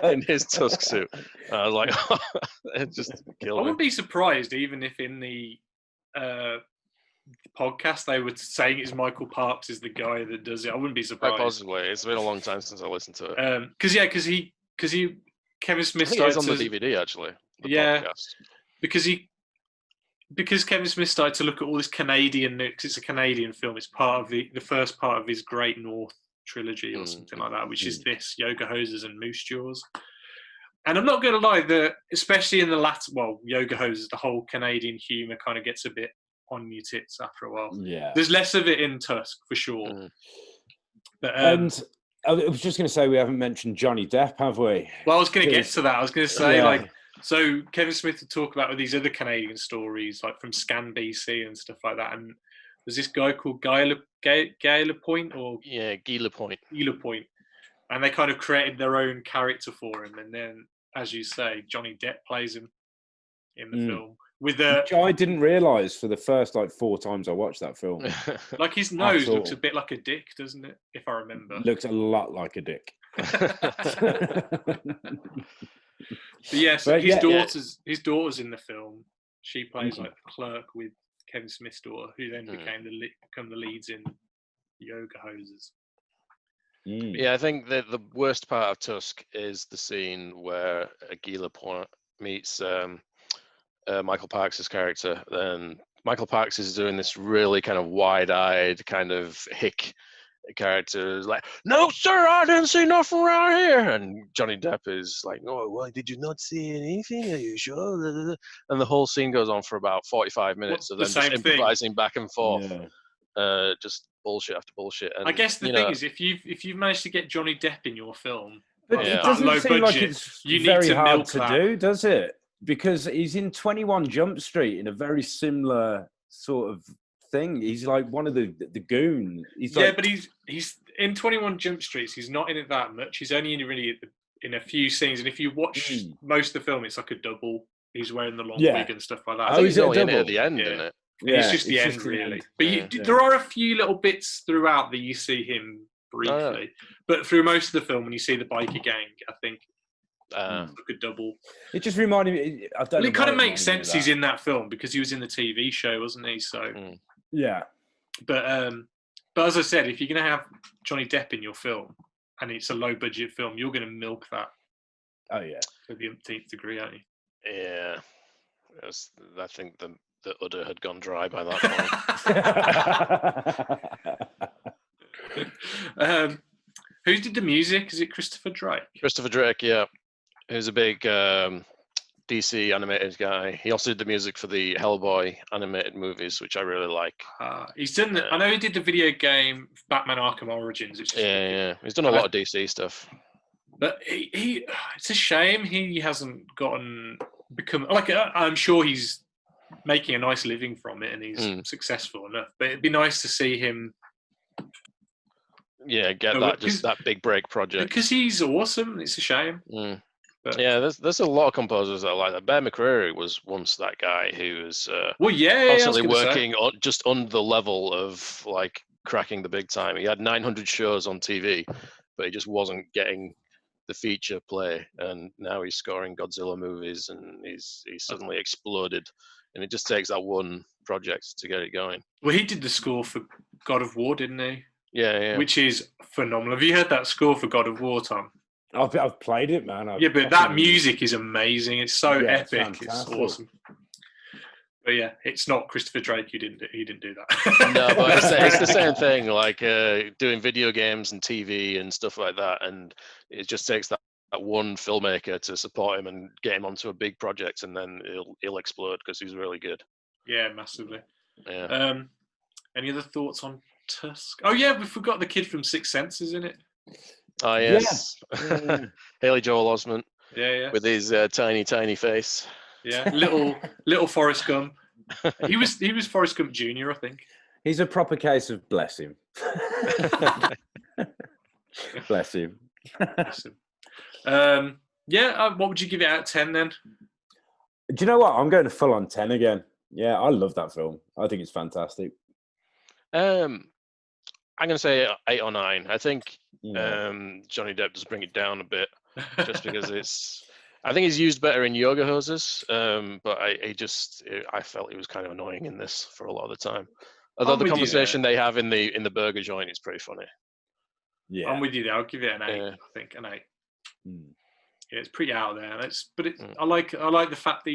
in his Tusk suit. I was like, it just killed me. I wouldn't be surprised even if in the podcast they were saying it's Michael Parks is the guy that does it. I wouldn't be surprised. Quite possibly. It's been a long time since I listened to it. Because Kevin Smith started on the DVD actually. Podcast. Because Kevin Smith started to look at all this Canadian, because it's a Canadian film. It's part of the first part of his Great North trilogy or something like that, which is this Yoga Hosers and Moose Jaws. And I'm not going to lie, especially in the latter, Yoga Hosers, the whole Canadian humour kind of gets a bit on your tits after a while. Yeah, there's less of it in Tusk for sure. But, and I was just going to say we haven't mentioned Johnny Depp, have we? Well, I was going to get to that. I was going to say so Kevin Smith would talk about with these other Canadian stories, like from Scan BC and stuff like that. And there's this guy called Guy Lapointe, Guy Lapointe, and they kind of created their own character for him. And then, as you say, Johnny Depp plays him in the film. Which I didn't realise for the first 4 times I watched that film. Like his nose looks a bit like a dick, doesn't it? If I remember. Looks a lot like a dick. But yes, his daughter's in the film. She plays like the clerk with Kevin Smith's daughter, who then become the leads in Yoga Hosers. Yeah, I think that the worst part of Tusk is the scene where Guy Lapointe meets Michael Parks' character. Then Michael Parks is doing this really kind of wide-eyed kind of hick character, like, "No, sir, I didn't see nothing around here." And Johnny Depp is like, "Oh, why did you not see anything? Are you sure?" And the whole scene goes on for about 45 minutes of them just improvising back and forth, just bullshit after bullshit. And I guess the thing is, if you've managed to get Johnny Depp in your film, but it doesn't seem like it's very hard to do, does it? Because he's in 21 Jump Street in a very similar sort of thing. He's like one of the goon. But he's in 21 Jump Streets. He's not in it that much. He's only in a few scenes. And if you watch most of the film, it's like a double. He's wearing the long wig and stuff like that. I think he's only in it at the end, isn't it? Yeah, it's just the end, really. But there are a few little bits throughout that you see him briefly. But through most of the film, when you see the biker gang, I think like a double. It just reminded me. It kind of makes sense he's in that film because he was in the TV show, wasn't he? So yeah. But as I said, if you're going to have Johnny Depp in your film and it's a low budget film, you're going to milk that Oh yeah. For the umpteenth degree, aren't you? Yeah. I think the udder had gone dry by that point. Who did the music? Is it Christopher Drake? Christopher Drake, yeah. Who's a big DC animated guy. He also did the music for the Hellboy animated movies, which I really like. He's done. I know he did the video game Batman Arkham Origins. Which is yeah. He's done a lot of DC stuff. But he it's a shame he hasn't become like. I'm sure he's making a nice living from it and he's successful enough. But it'd be nice to see him. Yeah, get that big break project. Because he's awesome. It's a shame. But, yeah, there's a lot of composers that are like that. Bear McCreary was once that guy who was constantly working on just under the level of like cracking the big time. He had 900 shows on TV, but he just wasn't getting the feature play. And now he's scoring Godzilla movies, and he's suddenly exploded. And it just takes that one project to get it going. Well, he did the score for God of War, didn't he? Yeah. Which is phenomenal. Have you heard that score for God of War, Tom? I've played it, man. But that music is amazing. It's so epic. It's awesome. But yeah, it's not Christopher Drake. He didn't do that. No, but it's the same thing. Like doing video games and TV and stuff like that, and it just takes that one filmmaker to support him and get him onto a big project, and then he'll explode because he's really good. Yeah, massively. Yeah. Any other thoughts on Tusk? Oh yeah, we forgot the kid from Sixth Sense is in it. Oh yes, yeah. Haley Joel Osment. Yeah. With his tiny face. Yeah, little Forrest Gump. He was Forrest Gump Jr., I think. He's a proper case of bless him. Bless him. Bless him. What would you give it out of 10 then? Do you know what? I'm going to full on 10 again. Yeah, I love that film. I think it's fantastic. I'm going to say 8 or 9. I think Johnny Depp does bring it down a bit, just because I think he's used better in Yoga Hoses, but I felt he was kind of annoying in this for a lot of the time. Although the conversation they have in the burger joint is pretty funny. Yeah, I'm with you there. I'll give it an 8. I think an 8. Yeah, it's pretty out there. I like the fact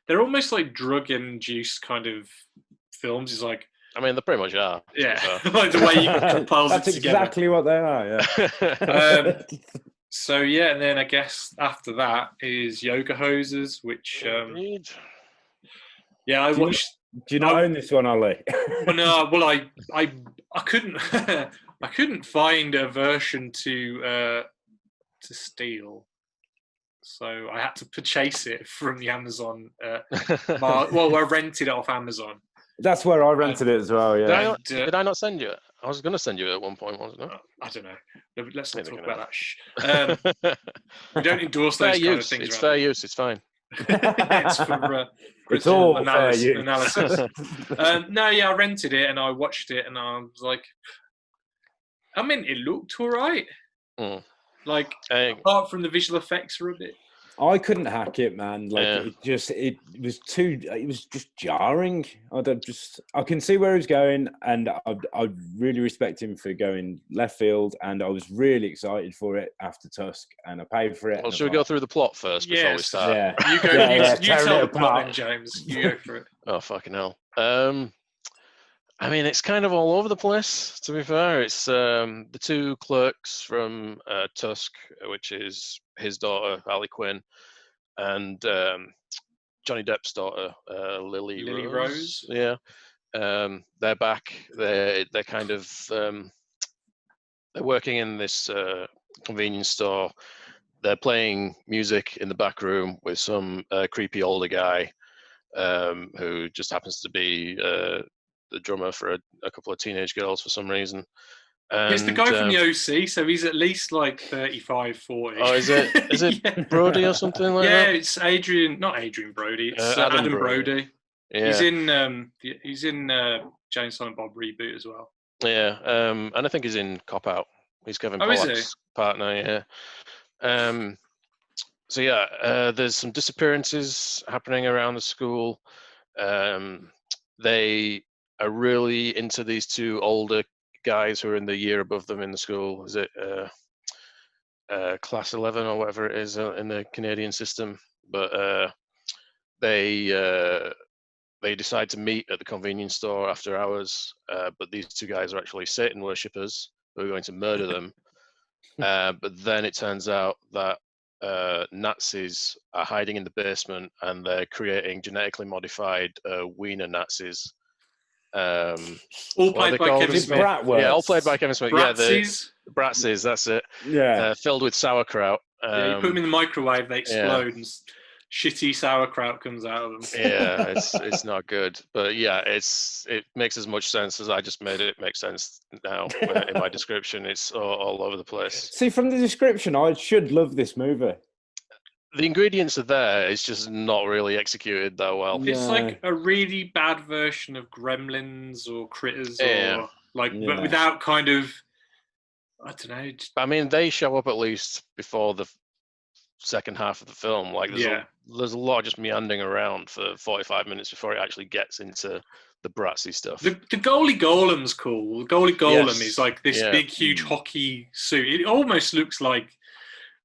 they're almost like drug-induced kind of films. It's like. I mean, they pretty much are. Yeah, like the way you compose it together. That's exactly what they are, yeah. So, yeah, and then I guess after that is Yoga Hoses, which... I watched... Do you not own this one, Ollie? I couldn't... I couldn't find a version to steal. So I had to purchase it from the Amazon... I rented it off Amazon. That's where I rented it as well, yeah. Did I not send you it? I was going to send you it at one point, wasn't I? I don't know. Let's not talk about that. We don't endorse those kind of things. It's fair use. It's fine. It's for it's all analysis. I rented it and I watched it and I was like, I mean, it looked all right. Like, apart from the visual effects are a bit... I couldn't hack it, man. Like it was just jarring. I can see where he's going, and I really respect him for going left field, and I was really excited for it after Tusk, and I paid for it. Well, should we go through the plot first before we start? Yeah. You tell the plot then, James. You go for it. Oh, fucking hell. I mean, it's kind of all over the place, to be fair. It's the two clerks from Tusk, which is his daughter, Harley Quinn, and Johnny Depp's daughter, Lily Rose. Yeah. They're back. They're kind of... they're working in this convenience store. They're playing music in the back room with some creepy older guy who just happens to be... the drummer for a couple of teenage girls for some reason. And, it's the guy from the OC, so he's at least like 35, 40. Oh, is it Yeah. Brody or something like that? Yeah, it's not Adrian Brody. It's Adam Brody. Yeah. He's in Jane Silent Bob reboot as well. Yeah, and I think he's in Cop Out. He's Kevin Pollak's partner. Yeah. So yeah, there's some disappearances happening around the school. They are really into these two older guys who are in the year above them in the school. Is it Class 11 or whatever it is in the Canadian system, but they decide to meet at the convenience store after hours. But these two guys are actually Satan worshippers who are going to murder them. But then it turns out that Nazis are hiding in the basement and they're creating genetically modified wiener Nazis. All played by Kevin Smith. Yeah, all played by Kevin Smith. Bratsies. Yeah, the Bratsies, that's it. Yeah. Filled with sauerkraut. Yeah, you put them in the microwave, they explode, and shitty sauerkraut comes out of them. Yeah, it's not good. But yeah, it makes as much sense as I just made it make sense now in my description. It's all over the place. See, from the description, I should love this movie. The ingredients are there. It's just not really executed that well. It's like a really bad version of Gremlins or Critters, or but without kind of, I don't know. I mean, they show up at least before the second half of the film. Like, there's a lot of just meandering around for 45 minutes before it actually gets into the Bratsy stuff. The goalie golem's cool. The goalie golem is like this big, huge hockey suit. It almost looks like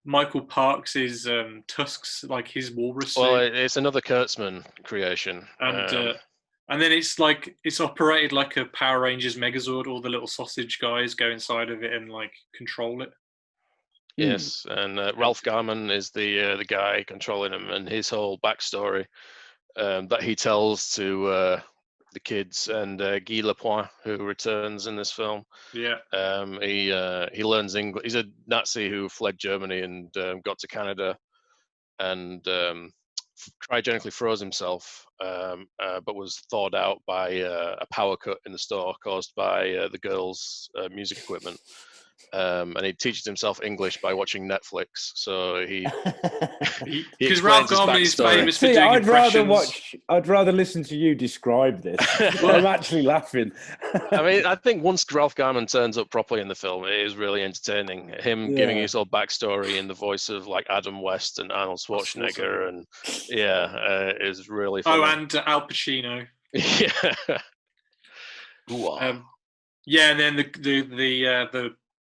Michael Parks's Tusk's, like his walrus suit. Well, it's another Kurtzman creation. And then it's like, it's operated like a Power Rangers Megazord. All the little sausage guys go inside of it and like control it. Yes, and Ralph Garman is the guy controlling him, and his whole backstory that he tells to the kids, and Guy Lapointe, who returns in this film. Yeah. He learns English. He's a Nazi who fled Germany and got to Canada, and cryogenically froze himself, but was thawed out by a power cut in the store caused by the girls' music equipment. And he teaches himself English by watching Netflix. So he because Ralph Garman is famous for doing impressions. I'd rather listen to you describe this. I'm actually laughing. I mean, I think once Ralph Garman turns up properly in the film, it is really entertaining. Him giving his whole backstory in the voice of like Adam West and Arnold Schwarzenegger, and is really funny. Oh, and Al Pacino. Yeah. And then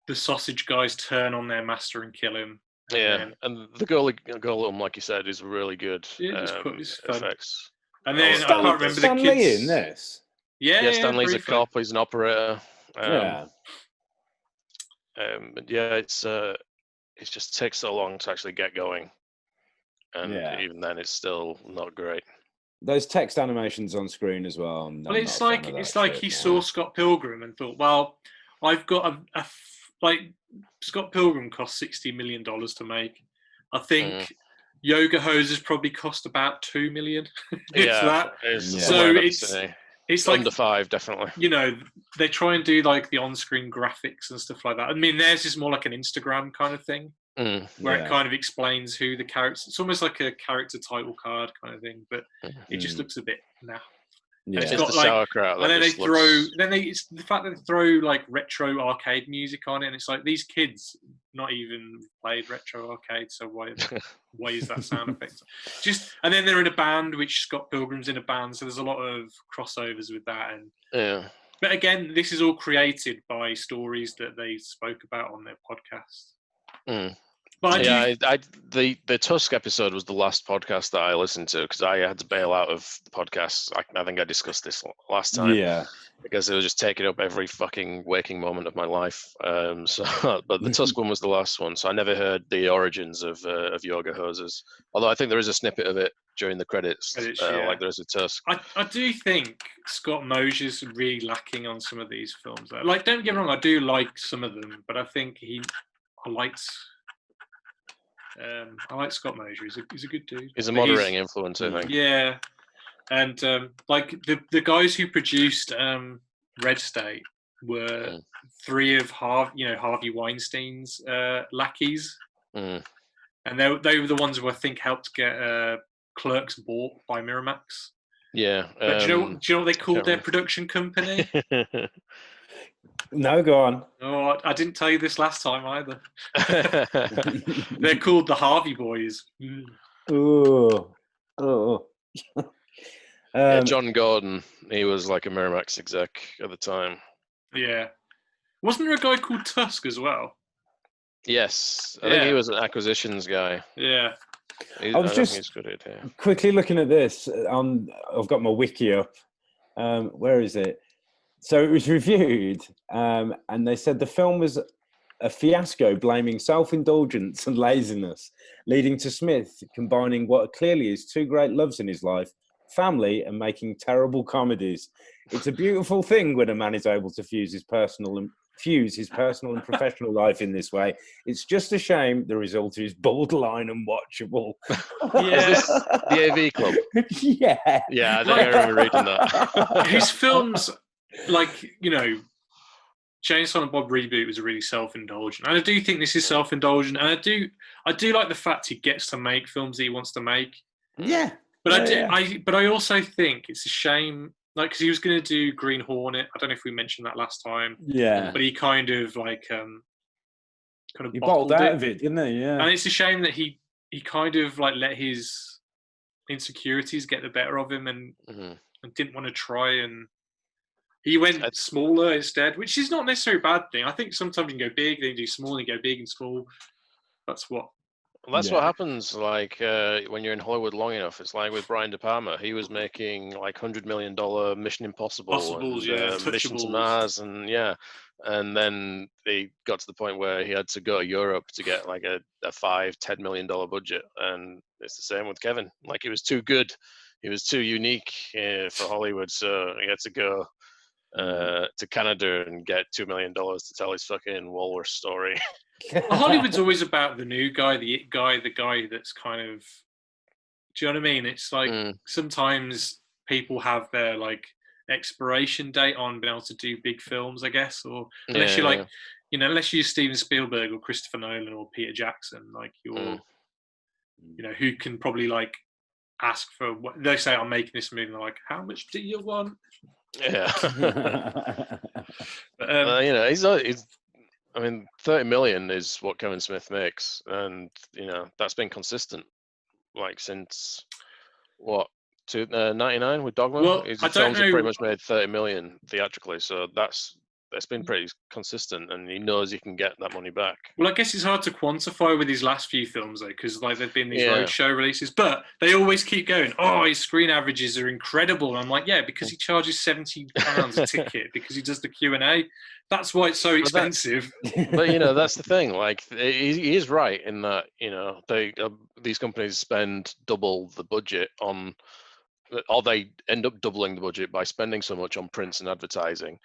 the sausage guys turn on their master and kill him. And the golem, like you said, is really good. It's effects. And then I can't remember Stan the kids. Lee in this. Yeah, Stan Lee's a cop. He's an operator. But it just takes so long to actually get going, and even then, it's still not great. Those text animations on screen as well. Well, it's like he saw Scott Pilgrim and thought, well, I've got like Scott Pilgrim cost $60 million to make. I think Yoga Hosers probably cost about $2 million. It's like under 5, definitely. You know, they try and do like the on-screen graphics and stuff like that. I mean, theirs is more like an Instagram kind of thing, where it kind of explains who the characters. It's almost like a character title card kind of thing, but it just looks a bit naff. Yeah. It's got, the sauerkraut. And then it's the fact that they throw like retro arcade music on it, and it's like these kids not even played retro arcade, so why is that sound effect? And then they're in a band, which Scott Pilgrim's in a band, so there's a lot of crossovers with that. But again, this is all created by stories that they spoke about on their podcast. But the Tusk episode was the last podcast that I listened to, because I had to bail out of the podcast. I think I discussed this last time. Yeah, because it was just taking up every fucking waking moment of my life. But the Tusk one was the last one, so I never heard the origins of Yoga Hosers. Although I think there is a snippet of it during the credits, like there's a Tusk. I do think Scott Mosier's really lacking on some of these films. Like, don't get me wrong, I do like some of them, but I think I like Scott Mosier. He's a good dude. He's a moderating influence, I think. Yeah, and like the guys who produced Red State were 3 of Harvey Weinstein's lackeys, and they were the ones who I think helped get Clerks bought by Miramax. Yeah, but do you know what they called their production company? No, go on. Oh, I didn't tell you this last time either. They're called the Harvey Boys. Oh. John Gordon, he was like a Miramax exec at the time. Yeah. Wasn't there a guy called Tusk as well? Yes, I think he Yeah. was an acquisitions guy. Yeah. I was don't think just he's good at it. quickly looking at this. I've got my wiki up. Where is it? So it was reviewed, and they said the film was a fiasco, blaming self-indulgence and laziness, leading to Smith combining what clearly is two great loves in his life, family and making terrible comedies. It's a beautiful thing when a man is able to fuse his personal and professional life in this way. It's just a shame the result is borderline unwatchable. Yeah. Is this the AV Club? Yeah. Yeah, I think I remember reading that. His films, like, you know, James and Bob Reboot was really self-indulgent, and I do think this is self-indulgent, and I do like the fact he gets to make films that he wants to make. Yeah. But Yeah, I also think it's a shame, like, because he was going to do Green Hornet. I don't know if we mentioned that last time. Yeah. But he kind of He bottled out of it, didn't he? Yeah. And it's a shame that he kind of like let his insecurities get the better of him and didn't want to try, and he went smaller instead, which is not necessarily a bad thing. I think sometimes you can go big, then you do small, and you go big and small. That's what. Well, that's what happens. Like when you're in Hollywood long enough, it's like with Brian De Palma. He was making like $100 million Mission Impossible, Mission to Mars, and then they got to the point where he had to go to Europe to get like a $5-10 million budget, and it's the same with Kevin. Like he was too good, he was too unique for Hollywood, so he had to go to Canada and get $2 million to tell his fucking walrus story. Hollywood's always about the new guy, the it guy, the guy that's kind of. Do you know what I mean? It's like sometimes people have their like expiration date on being able to do big films, I guess, or unless unless you're Steven Spielberg or Christopher Nolan or Peter Jackson, like you're, you know, who can probably like ask for what they say. I'm making this movie. And they're like, how much do you want? Yeah. But, you know, he's. I mean, 30 million is what Kevin Smith makes, and you know that's been consistent, like since what 99 with Dogma. Well, His I don't films have know. pretty much made 30 million theatrically, so that's been pretty consistent, and he knows he can get that money back. Well, I guess it's hard to quantify with his last few films though, because like there've been these roadshow releases, but they always keep going. Oh, his screen averages are incredible. And I'm like, yeah, because he charges £70 a ticket because he does the Q&A. That's why it's so expensive. But you know, that's the thing. Like he is right in that, you know, these companies spend double the budget on, or they end up doubling the budget by spending so much on prints and advertising.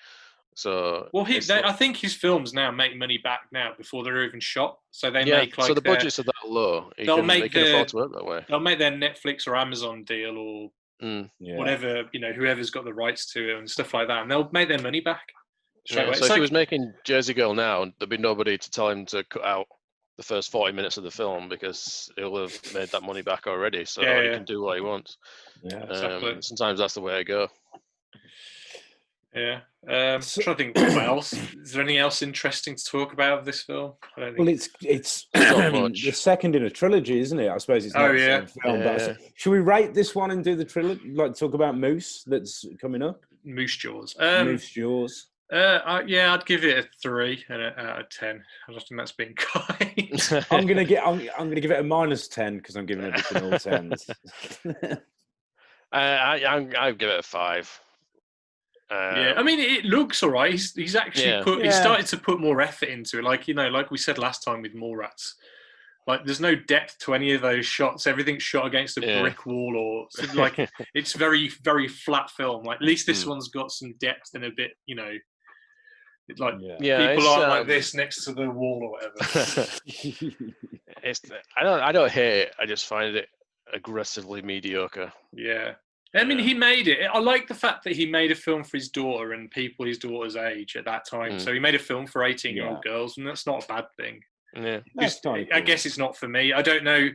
So well, I think his films now make money back now before they're even shot. So they make like so the budgets are that low. They can afford to work that way. They'll make their Netflix or Amazon deal or whatever, you know, whoever's got the rights to it and stuff like that, and they'll make their money back. Yeah, so if he was making Jersey Girl now, there'd be nobody to tell him to cut out the first 40 minutes of the film because he'll have made that money back already. So he can do what he wants. Yeah, exactly. Sometimes that's the way to go. Yeah. I'm trying to think what else. Is there anything else interesting to talk about of this film? I don't think... Well, it's the second in a trilogy, isn't it? I suppose it's not the same film. But should we rate this one and do the trilogy? Like talk about Moose that's coming up? Moose Jaws. Moose Jaws. I'd give it a 3 out of 10. I don't think that's being kind. I'm gonna give it a -10 because I'm giving everything all 10s. I'd give it a 5. Yeah, I mean, it looks all right. He's actually he started to put more effort into it. Like, you know, like we said last time with Mallrats, like there's no depth to any of those shots. Everything's shot against a brick wall, or like it's very, very flat film. Like at least this one's got some depth and a bit, you know, like people aren't like this next to the wall or whatever. I don't hate it. I just find it aggressively mediocre. Yeah. I mean, he made it. I like the fact that he made a film for his daughter and people his daughter's age at that time. So he made a film for 18-year-old girls, and that's not a bad thing. Yeah, I guess it's not for me. I don't know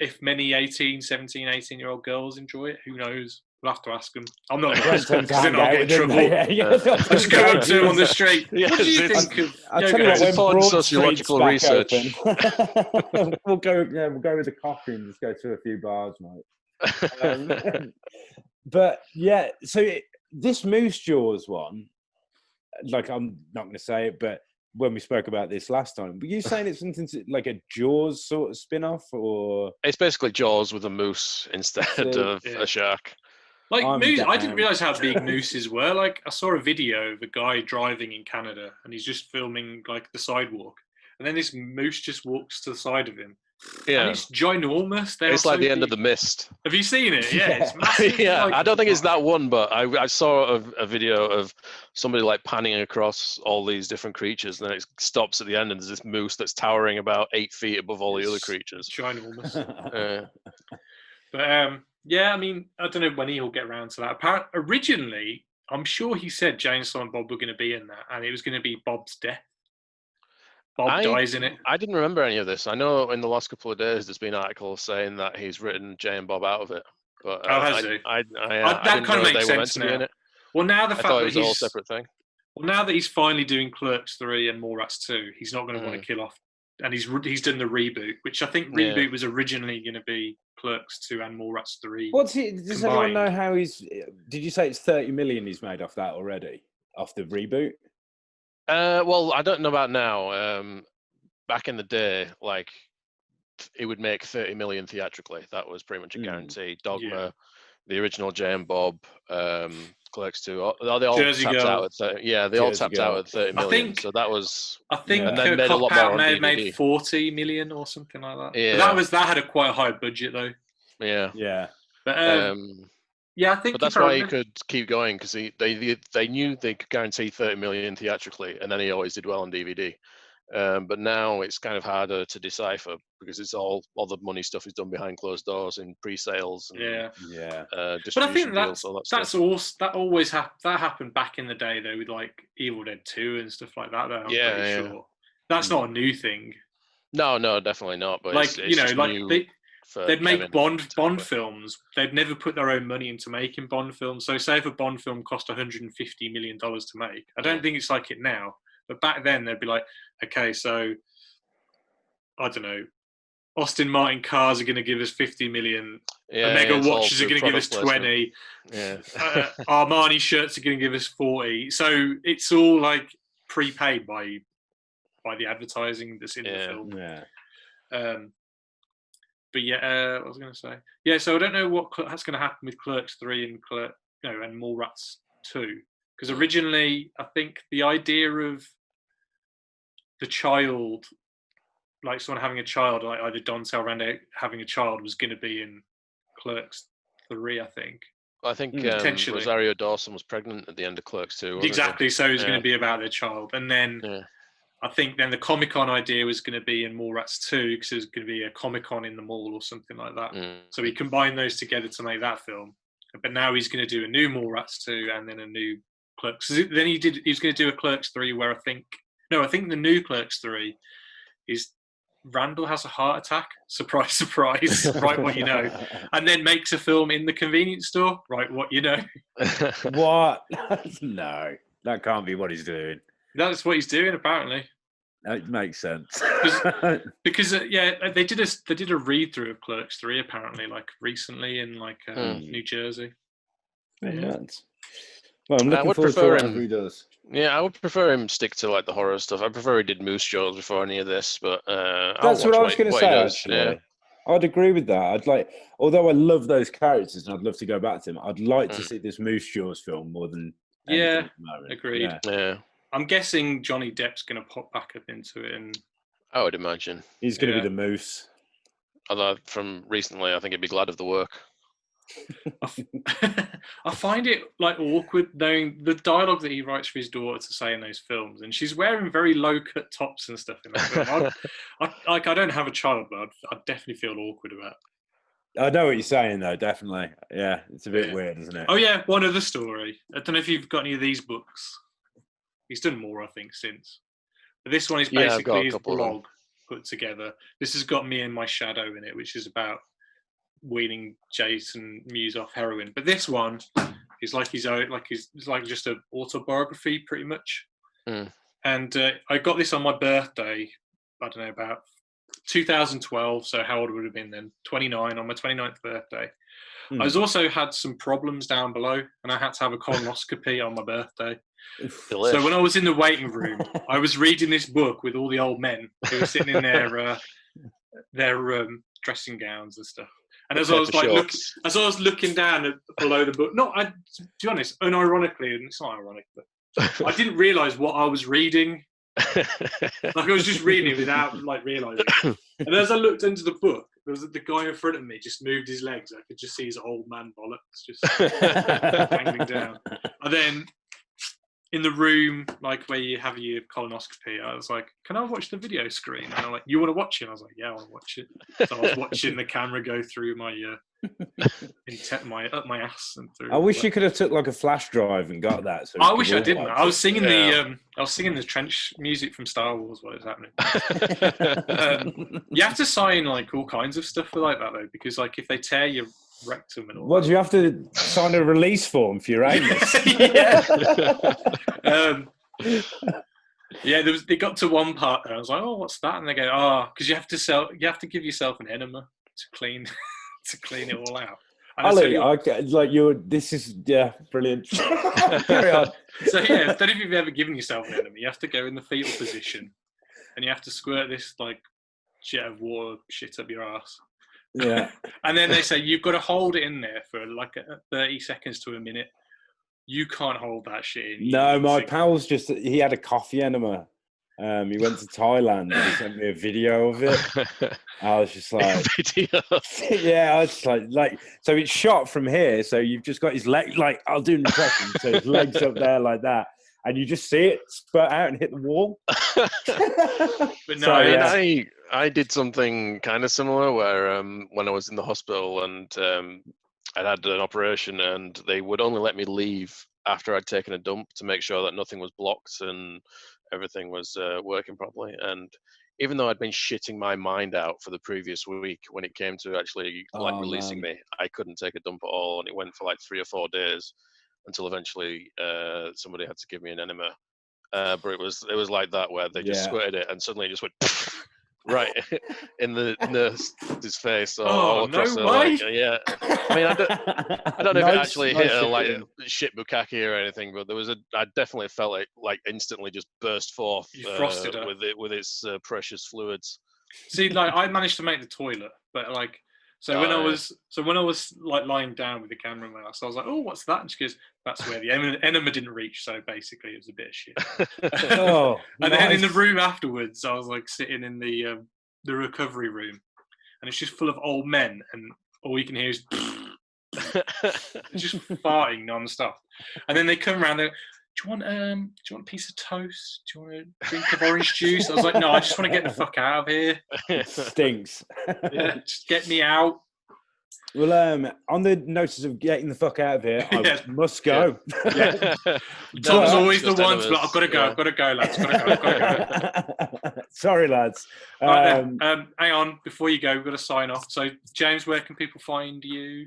if many 17, 18-year-old girls enjoy it. Who knows? We'll have to ask them. I'm not going to ask them because then I'll get in trouble. I just go up to them on the street. What do you think of? I'll tell you what, when important Broad sociological Street's back research. Open, we'll go with a coffee and just go to a few bars, mate. But yeah, so this Moose Jaws one, like I'm not going to say it, but when we spoke about this last time. Were you saying it's something like a Jaws sort of spin-off, or It's basically Jaws with a moose instead of a shark. Like I'm moose, I down. didn't realize how big mooses were. Like I saw a video of a guy driving in Canada, and he's just filming like the sidewalk, and then this moose just walks to the side of him. Yeah, and it's ginormous. it's like the end of The Mist. Have you seen it? Yeah, it's massive. Yeah, like, I don't think it's that one, but I saw a video of somebody like panning across all these different creatures, and then it stops at the end, and there's this moose that's towering about 8 feet above all the other creatures. Ginormous. But yeah, I mean, I don't know when he'll get around to that. Originally, I'm sure he said James and Bob were going to be in that, and it was going to be Bob's death. Bob dies in it. I didn't remember any of this. I know in the last couple of days there's been articles saying that he's written Jay and Bob out of it. But has he? That kind of makes sense now. Well, now the fact that it was a whole separate thing. Well, now that he's finally doing Clerks 3 and Mallrats 2, he's not going to want to kill off. And he's done the reboot, which I think reboot was originally going to be Clerks 2 and Mallrats 3. What's he? Does anyone know how he's? Did you say it's 30 million he's made off that already? Off the reboot? Well, I don't know about now. Back in the day, like it would make 30 million theatrically. That was pretty much a guarantee. Dogma, the original Jay and Bob, Clerks 2, they all Jersey tapped Girl. out at 30. Yeah, they all tapped out at 30 million. So that was. I think and then made a lot more on may have DVD. made 40 million or something like that. Yeah, but that had a quite a high budget though. Yeah. But yeah, I think. But that's why he could keep going, because they knew they could guarantee 30 million theatrically, and then he always did well on DVD. But now it's kind of harder to decipher because it's all the money stuff is done behind closed doors in pre-sales. And, but I think that always happened back in the day though, with like Evil Dead 2 and stuff like that. Though, I'm pretty sure that's not a new thing. No, definitely not. But like they'd make Bond quick. films. They'd never put their own money into making Bond films. So say if a Bond film cost $150 million to make, I don't think it's like it now. But back then, they'd be like, okay, so, I don't know, Austin Martin cars are going to give us 50 million. Omega watches are going to give us 20. Armani shirts are going to give us 40. So it's all like prepaid by the advertising that's in the film. But yeah, what was I going to say? Yeah, so I don't know what's going to happen with Clerks 3 and Mallrats 2. Because originally, I think the idea of the child, like someone having a child, like either Dontel Randall having a child, was going to be in Clerks 3, I think. I think potentially. Rosario Dawson was pregnant at the end of Clerks 2. Exactly, so it was going to be about their child. And then I think then the Comic-Con idea was going to be in Mallrats 2, because it was going to be a Comic-Con in the mall or something like that. So he combined those together to make that film. But now he's going to do a new Mallrats 2 and then a new Clerks. Then he was going to do a Clerks 3 where I think the new Clerks 3 is Randall has a heart attack. Surprise, surprise. Right, what you know. And then makes a film in the convenience store. Right, what you know. What? No, that can't be what he's doing. That's what he's doing, apparently. That makes sense. Because they did a read through of Clerks 3 apparently, like recently in like New Jersey. Well, I'm looking forward to whatever he does. Yeah, I would prefer him stick to like the horror stuff. I prefer he did Moose Jaws before any of this, but that's what I was going to say. Actually, I'd agree with that. Although I love those characters and I'd love to go back to them, I'd like to see this Moose Jaws film more than. Agreed. Yeah. I'm guessing Johnny Depp's going to pop back up into it, and I would imagine he's going to be the Moose. Although from recently, I think he'd be glad of the work. I find it like awkward knowing the dialogue that he writes for his daughter to say in those films, and she's wearing very low cut tops and stuff in that film. I don't have a child, but I'd definitely feel awkward about it. I know what you're saying though, definitely. Yeah, it's a bit weird, isn't it? Oh yeah, one other story. I don't know if you've got any of these books. He's done more, I think, since. But this one is basically his blog put together. This has got Me and My Shadow in it, which is about weaning Jason Mewes off heroin. But this one is like his own, it's like just an autobiography, pretty much. And I got this on my birthday. I don't know, about 2012. So how old would it have been then? 29 on my 29th birthday. I was also had some problems down below, and I had to have a colonoscopy on my birthday. Delish. So when I was in the waiting room, I was reading this book with all the old men who were sitting in their dressing gowns and stuff. And as I was looking down below the book, to be honest, unironically, and it's not ironic, but I didn't realise what I was reading. Like I was just reading it without like realising. And as I looked into the book, there was the guy in front of me just moved his legs. I could just see his old man bollocks just dangling down. And then in the room, like where you have your colonoscopy, I was like, "Can I watch the video screen?" And I'm like, "You want to watch it?" And I was like, "Yeah, I want to watch it." So I was watching the camera go through my up my ass and through. I wish you could have took like a flash drive and got that. So I wish I didn't. I was singing the trench music from Star Wars while it was happening. You have to sign like all kinds of stuff like that though, because like if they tear your rectum and all. What do you have to sign a release form for your anus? Yeah. They got to one part and I was like, "Oh, what's that?" And they go, "Oh, because you have to give yourself an enema to clean it all out." Ollie, this is brilliant. Carry on. So yeah, instead of you've ever given yourself an enema, you have to go in the fetal position and you have to squirt this like jet of water shit up your ass. Yeah. And then they say you've got to hold it in there for like 30 seconds to a minute. You can't hold that shit in. No, my pal's he had a coffee enema. He went to Thailand and he sent me a video of it. I was just like, yeah, I was like, so it's shot from here. So you've just got his leg, like, I'll do an impression. So his leg's up there like that. And you just see it spurt out and hit the wall. But no, I did something kind of similar where when I was in the hospital and I'd had an operation and they would only let me leave after I'd taken a dump to make sure that nothing was blocked and everything was working properly. And even though I'd been shitting my mind out for the previous week, when it came to actually releasing me, I couldn't take a dump at all. And it went for like 3 or 4 days until eventually somebody had to give me an enema. But it was like that where they just squirted it and suddenly it just went right in the nurse's face all across her leg. Yeah, I mean, I don't know if it actually hit her like shit bukkake or anything, but I definitely felt it like instantly just burst forth with its precious fluids. See, like I managed to make the toilet, but like when I was like lying down with the camera in my ass, I was like, "Oh, what's that?" And she goes, "That's where the enema didn't reach." So basically, it was a bit of shit. And then in the room afterwards, I was like sitting in the recovery room, and it's just full of old men, and all you can hear is just farting non-stop. And then they come around. They're, do you want a piece of toast? Do you want a drink of orange juice? I was like, no, I just want to get the fuck out of here. It stinks. Yeah, just get me out. Well, on the notice of getting the fuck out of here, I must go. Yeah. Tom's always the one to be like, I've got to go, lads. Got to go. Sorry, lads. Right, hang on, before you go, we've got to sign off. So, James, where can people find you?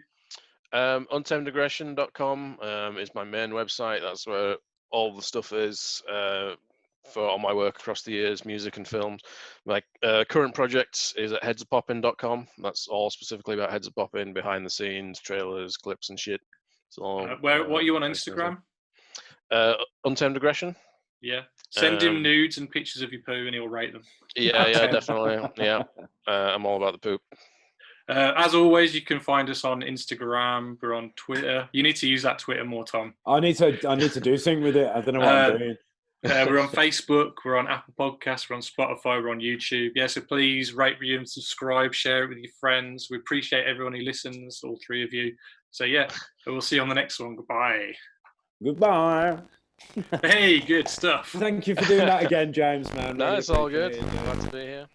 Untamedaggression.com is my main website. That's where all the stuff is for all my work across the years, music and films. My current project is at headsofpoppin.com. That's all specifically about Heads of Poppin, behind the scenes, trailers, clips and shit. So what are you on Instagram? Untamed Aggression. Yeah. Send him nudes and pictures of your poo and he'll rate them. Yeah, definitely. Yeah. I'm all about the poop. As always, you can find us on Instagram. We're on Twitter. You need to use that Twitter more, Tom. I need to do something with it. I don't know what I'm doing. We're on Facebook. We're on Apple Podcasts. We're on Spotify. We're on YouTube. Yeah, so please rate, review, and subscribe. Share it with your friends. We appreciate everyone who listens, all 3 of you. So yeah, we'll see you on the next one. Goodbye. Goodbye. Hey, good stuff. Thank you for doing that again, James, man. No, it's all good. Glad to be here.